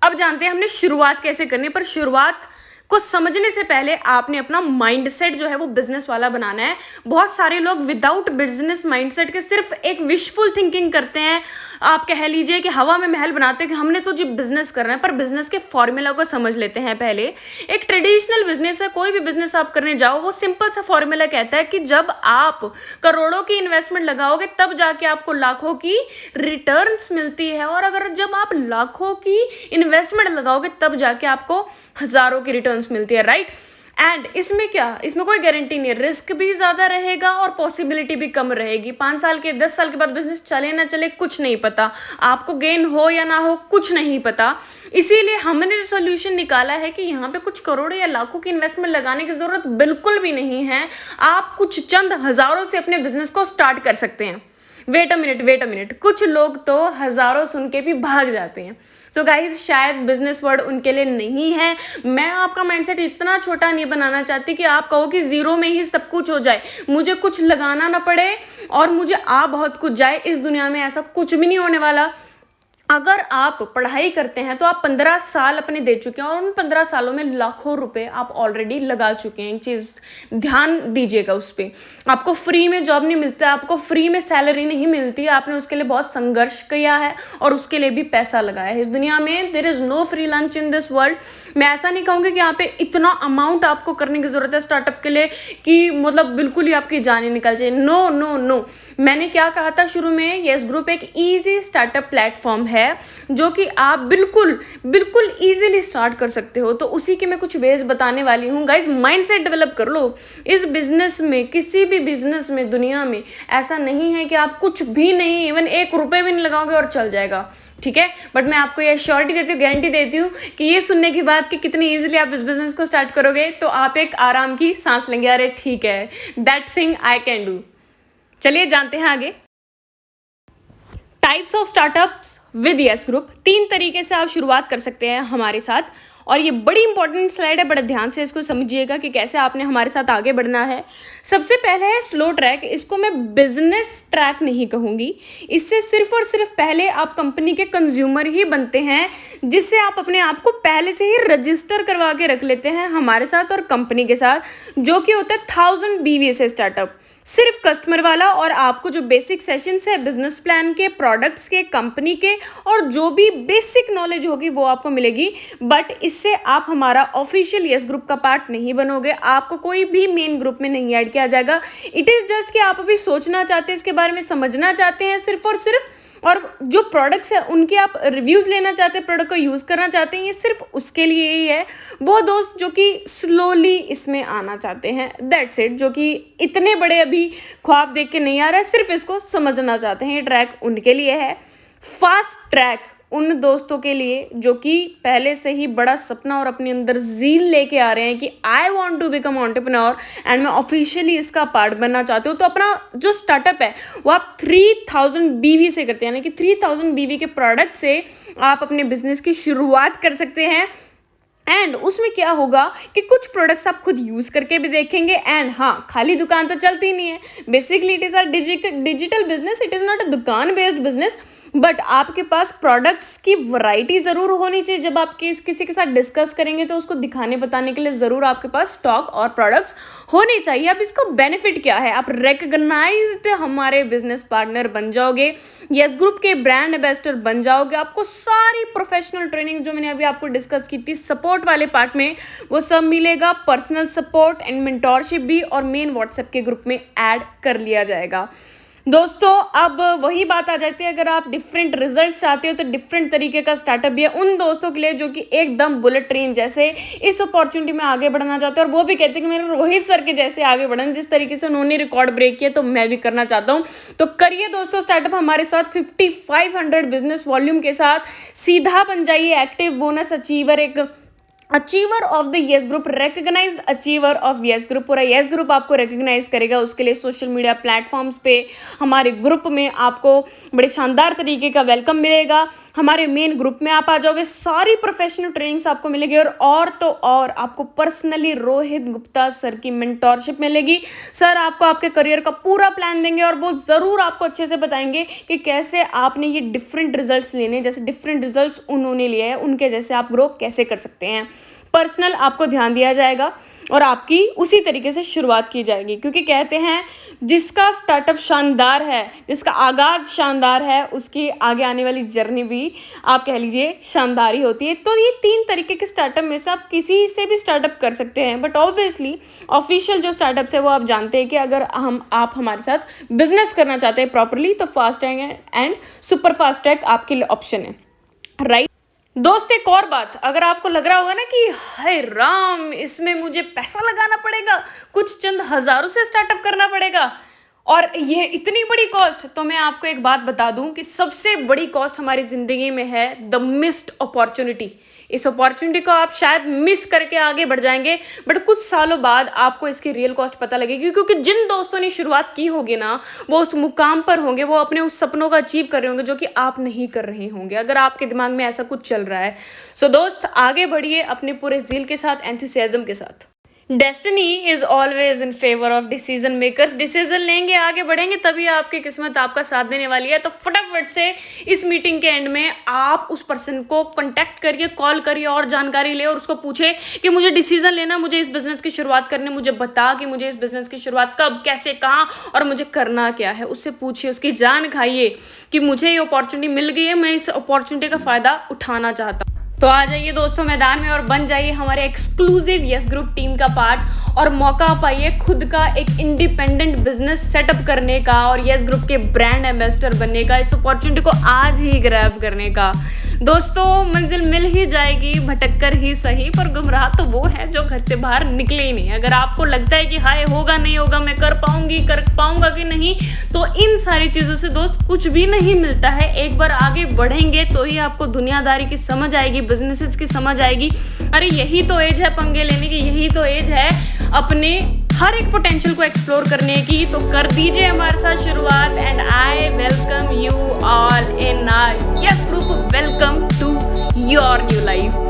अब जानते हैं हमने शुरुआत कैसे करनी, पर शुरुआत को समझने से पहले आपने अपना माइंडसेट जो है वो बिजनेस वाला बनाना है। बहुत सारे लोग विदाउट बिजनेस माइंडसेट के सिर्फ एक विशफुल थिंकिंग करते हैं, आप कह लीजिए कि हवा में महल बनाते हैं कि हमने तो जी बिजनेस करना है, पर बिजनेस के फॉर्मूला को समझ लेते हैं पहले। एक ट्रेडिशनल बिजनेस है, कोई भी बिजनेस आप करने जाओ, वो सिंपल सा फॉर्मूला कहता है कि जब आप करोड़ों की इन्वेस्टमेंट लगाओगे तब जाके आपको लाखों की रिटर्न्स मिलती है, और अगर जब आप लाखों की इन्वेस्टमेंट लगाओगे तब जाके आपको हजारों की रिटर्न्स मिलती है, राइट। एंड इसमें क्या, इसमें कोई गारंटी नहीं है, रिस्क भी ज़्यादा रहेगा और पॉसिबिलिटी भी कम रहेगी। 5 साल के 10 साल के बाद बिजनेस चले ना चले कुछ नहीं पता, आपको गेन हो या ना हो कुछ नहीं पता। इसीलिए हमने जो सोल्यूशन निकाला है कि यहाँ पे कुछ करोड़ या लाखों की इन्वेस्टमेंट लगाने की ज़रूरत बिल्कुल भी नहीं है, आप कुछ चंद हज़ारों से अपने बिजनेस को स्टार्ट कर सकते हैं। वेट अ मिनट, कुछ लोग तो हज़ारों सुन के भी भाग जाते हैं। सो गाइज, शायद बिजनेस वर्ड उनके लिए नहीं है। मैं आपका माइंडसेट इतना छोटा नहीं बनाना चाहती कि आप कहो कि जीरो में ही सब कुछ हो जाए, मुझे कुछ लगाना ना पड़े और मुझे बहुत कुछ जाए। इस दुनिया में ऐसा कुछ भी नहीं होने वाला। अगर आप पढ़ाई करते हैं तो आप 15 साल अपने दे चुके हैं और उन 15 सालों में लाखों रुपए आप ऑलरेडी लगा चुके हैं। एक चीज़ ध्यान दीजिएगा उस पर, आपको फ्री में जॉब नहीं मिलता, आपको फ्री में सैलरी नहीं मिलती, आपने उसके लिए बहुत संघर्ष किया है और उसके लिए भी पैसा लगाया है। इस दुनिया में there is no free lunch in this world. मैं ऐसा नहीं कहूँगी कि यहाँ पे इतना अमाउंट आपको करने की ज़रूरत है स्टार्टअप के लिए कि मतलब बिल्कुल ही आपकी जान निकल जाए। नो नो नो, मैंने क्या कहा था शुरू में, यस ग्रुप एक ईजी स्टार्टअप प्लेटफॉर्म है जो कि आप बिल्कुल इजीली स्टार्ट कर सकते हो। तो उसी के मैं कुछ वेज बताने वाली हूँ। गाइज, माइंडसेट डेवलप कर लो। इस बिजनेस में, किसी भी बिजनेस में दुनिया में ऐसा नहीं है कि आप कुछ भी नहीं, इवन 1 रुपये भी नहीं लगाओगे और चल जाएगा, ठीक है। बट मैं आपको ये श्योरिटी देती हूँ, गारंटी देती हूँ कि ये सुनने के बाद कि कितनी इजीली आप इस बिजनेस को स्टार्ट करोगे तो आप एक आराम की सांस लेंगे, अरे ठीक है, that thing I can do. चलिए जानते हैं आगे। Types of startups with yes group. 3 तरीके से आप शुरुआत कर सकते हैं हमारे साथ, और ये बड़ी इंपॉर्टेंट स्लाइड है, बड़े ध्यान से इसको समझिएगा कि कैसे आपने हमारे साथ आगे बढ़ना है। सबसे पहले है स्लो ट्रैक। इसको मैं बिजनेस ट्रैक नहीं कहूँगी, इससे सिर्फ और सिर्फ पहले आप कंपनी के कंज्यूमर ही बनते हैं, जिससे आप अपने आप को पहले से ही रजिस्टर करवा के रख लेते हैं हमारे साथ और कंपनी के साथ, जो कि होता है 1000 BV से स्टार्टअप, सिर्फ कस्टमर वाला। और आपको जो बेसिक सेशंस है बिजनेस प्लान के, प्रोडक्ट्स के, कंपनी के, और जो भी बेसिक नॉलेज होगी वो आपको मिलेगी। बट इससे आप हमारा ऑफिशियल यस ग्रुप का पार्ट नहीं बनोगे, आपको कोई भी मेन ग्रुप में नहीं ऐड किया जाएगा। इट इज़ जस्ट कि आप अभी सोचना चाहते हैं, इसके बारे में समझना चाहते हैं सिर्फ और सिर्फ, और जो प्रोडक्ट्स है उनके आप रिव्यूज़ लेना चाहते हैं, प्रोडक्ट को यूज़ करना चाहते हैं, ये सिर्फ उसके लिए ही है। वो दोस्त जो कि स्लोली इसमें आना चाहते हैं, दैट्स इट, जो कि इतने बड़े अभी ख्वाब देख के नहीं आ रहा है, सिर्फ इसको समझना चाहते हैं, ये ट्रैक उनके लिए है। फास्ट ट्रैक उन दोस्तों के लिए जो कि पहले से ही बड़ा सपना और अपने अंदर ज़ील लेके आ रहे हैं कि I want to become entrepreneur and मैं ऑफिशियली इसका पार्ट बनना चाहते हो। तो अपना जो स्टार्टअप है वो आप 3000 BV से करते हैं, यानी कि 3000 BV के प्रोडक्ट से आप अपने बिजनेस की शुरुआत कर सकते हैं। एंड उसमें क्या होगा कि कुछ प्रोडक्ट्स आप खुद यूज़ करके भी देखेंगे। एंड हाँ, खाली दुकान तो चलती नहीं है, basically it is a digital business, it is not a दुकान बेस्ड बिजनेस। बट आपके पास प्रोडक्ट्स की वैरायटी ज़रूर होनी चाहिए। जब आप किसी के साथ डिस्कस करेंगे तो उसको दिखाने बताने के लिए ज़रूर आपके पास स्टॉक और प्रोडक्ट्स होने चाहिए। अब इसका बेनिफिट क्या है, आप रिकग्नाइज्ड हमारे बिजनेस पार्टनर बन जाओगे, यस ग्रुप के ब्रांड एम्बेसडर बन जाओगे। आपको सारी प्रोफेशनल ट्रेनिंग जो मैंने अभी आपको डिस्कस की थी सपोर्ट वाले पार्ट में, वो सब मिलेगा, पर्सनल सपोर्ट एंड मेंटोरशिप भी, और मेन व्हाट्सएप के ग्रुप में ऐड कर लिया जाएगा। दोस्तों, अब वही बात आ जाती है, अगर आप डिफरेंट रिजल्ट चाहते हो तो डिफरेंट तरीके का स्टार्टअप भी है उन दोस्तों के लिए जो कि एकदम बुलेट ट्रेन जैसे इस अपॉर्चुनिटी में आगे बढ़ना चाहते हैं, और वो भी कहते हैं कि मेरे रोहित सर के जैसे आगे बढ़ना, जिस तरीके से उन्होंने रिकॉर्ड ब्रेक किया तो मैं भी करना चाहता हूँ। तो करिए दोस्तों स्टार्टअप हमारे साथ, 5500 बिजनेस वॉल्यूम के साथ सीधा बन जाइए एक्टिव बोनस अचीवर, एक achiever of the yes group, recognized achiever of yes group. पूरा यस ग्रुप आपको रिकग्नाइज करेगा, उसके लिए सोशल मीडिया प्लेटफॉर्म्स पे हमारे ग्रुप में आपको बड़े शानदार तरीके का वेलकम मिलेगा। हमारे मेन ग्रुप में आप आ जाओगे, सारी प्रोफेशनल ट्रेनिंग्स आपको मिलेगी, और तो और आपको पर्सनली रोहित गुप्ता सर की मेंटोरशिप मिलेगी। सर आपको आपके करियर का पूरा प्लान देंगे और वो ज़रूर आपको अच्छे से बताएंगे कि कैसे आपने ये डिफरेंट रिजल्ट्स लेने, जैसे डिफरेंट रिजल्ट्स उन्होंने लिए हैं उनके जैसे आप ग्रो कैसे कर सकते हैं। पर्सनल आपको ध्यान दिया जाएगा और आपकी उसी तरीके से शुरुआत की जाएगी, क्योंकि कहते हैं जिसका स्टार्टअप शानदार है, जिसका आगाज़ शानदार है, उसकी आगे आने वाली जर्नी भी आप कह लीजिए शानदार ही होती है। तो ये 3 तरीके के स्टार्टअप में से आप किसी से भी स्टार्टअप कर सकते हैं, बट ऑब्वियसली ऑफिशियल जो स्टार्टअप्स है वो आप जानते हैं कि अगर आप हमारे साथ बिजनेस करना चाहते हैं प्रॉपरली, तो fast track and super fast track आपके लिए ऑप्शन है, राइट। दोस्त एक और बात, अगर आपको लग रहा होगा ना कि हाय राम, इसमें मुझे पैसा लगाना पड़ेगा, कुछ चंद हज़ारों से स्टार्टअप करना पड़ेगा और ये इतनी बड़ी कॉस्ट, तो मैं आपको एक बात बता दूं कि सबसे बड़ी कॉस्ट हमारी ज़िंदगी में है द मिस्ड अपॉर्चुनिटी। इस अपॉर्चुनिटी को आप शायद मिस करके आगे बढ़ जाएंगे, बट कुछ सालों बाद आपको इसकी रियल कॉस्ट पता लगेगी, क्योंकि जिन दोस्तों ने शुरुआत की होगी ना, वो उस मुकाम पर होंगे, वो अपने उस सपनों का अचीव कर रहे होंगे जो कि आप नहीं कर रहे होंगे, अगर आपके दिमाग में ऐसा कुछ चल रहा है। सो दोस्त आगे बढ़िए अपने पूरे ज़ील के साथ, एंथुसियाज्म के साथ। Destiny is always in favour of decision makers. Decision लेंगे, आगे बढ़ेंगे, तभी आपकी किस्मत आपका साथ देने वाली है। तो फटाफट से इस मीटिंग के एंड में आप उस पर्सन को कांटेक्ट करिए, कॉल करिए और जानकारी ले और उसको पूछे कि मुझे डिसीजन लेना, मुझे इस बिजनेस की शुरुआत करनी, मुझे बता कि मुझे इस बिजनेस की शुरुआत कब, कैसे, कहाँ और मुझे करना क्या है। उससे पूछिए, उसकी जान खाइए कि मुझे ये अपॉर्चुनिटी मिल गई है, मैं इस अपॉर्चुनिटी का फ़ायदा उठाना चाहता हूँ। तो आ जाइए दोस्तों मैदान में और बन जाइए हमारे एक्सक्लूसिव यस ग्रुप टीम का पार्ट और मौका पाइए खुद का एक इंडिपेंडेंट बिजनेस सेटअप करने का और यस ग्रुप के ब्रांड एम्बेसडर बनने का, इस अपॉर्चुनिटी को आज ही ग्रैब करने का। दोस्तों मंजिल मिल ही जाएगी, भटक कर ही सही, पर गुमराह तो वो है जो घर से बाहर निकले ही नहीं। अगर आपको लगता है कि हाय होगा नहीं होगा, मैं कर पाऊंगा कि नहीं, तो इन सारी चीज़ों से दोस्त कुछ भी नहीं मिलता है। एक बार आगे बढ़ेंगे तो ही आपको दुनियादारी की समझ आएगी, बिजनेसेस की समझ आएगी। अरे यही तो एज है पंगे लेने की, यही तो एज है अपने हर एक पोटेंशियल को एक्सप्लोर करने की। तो कर दीजिए हमारे साथ शुरुआत and I welcome you all in our yes group. Welcome to your new life.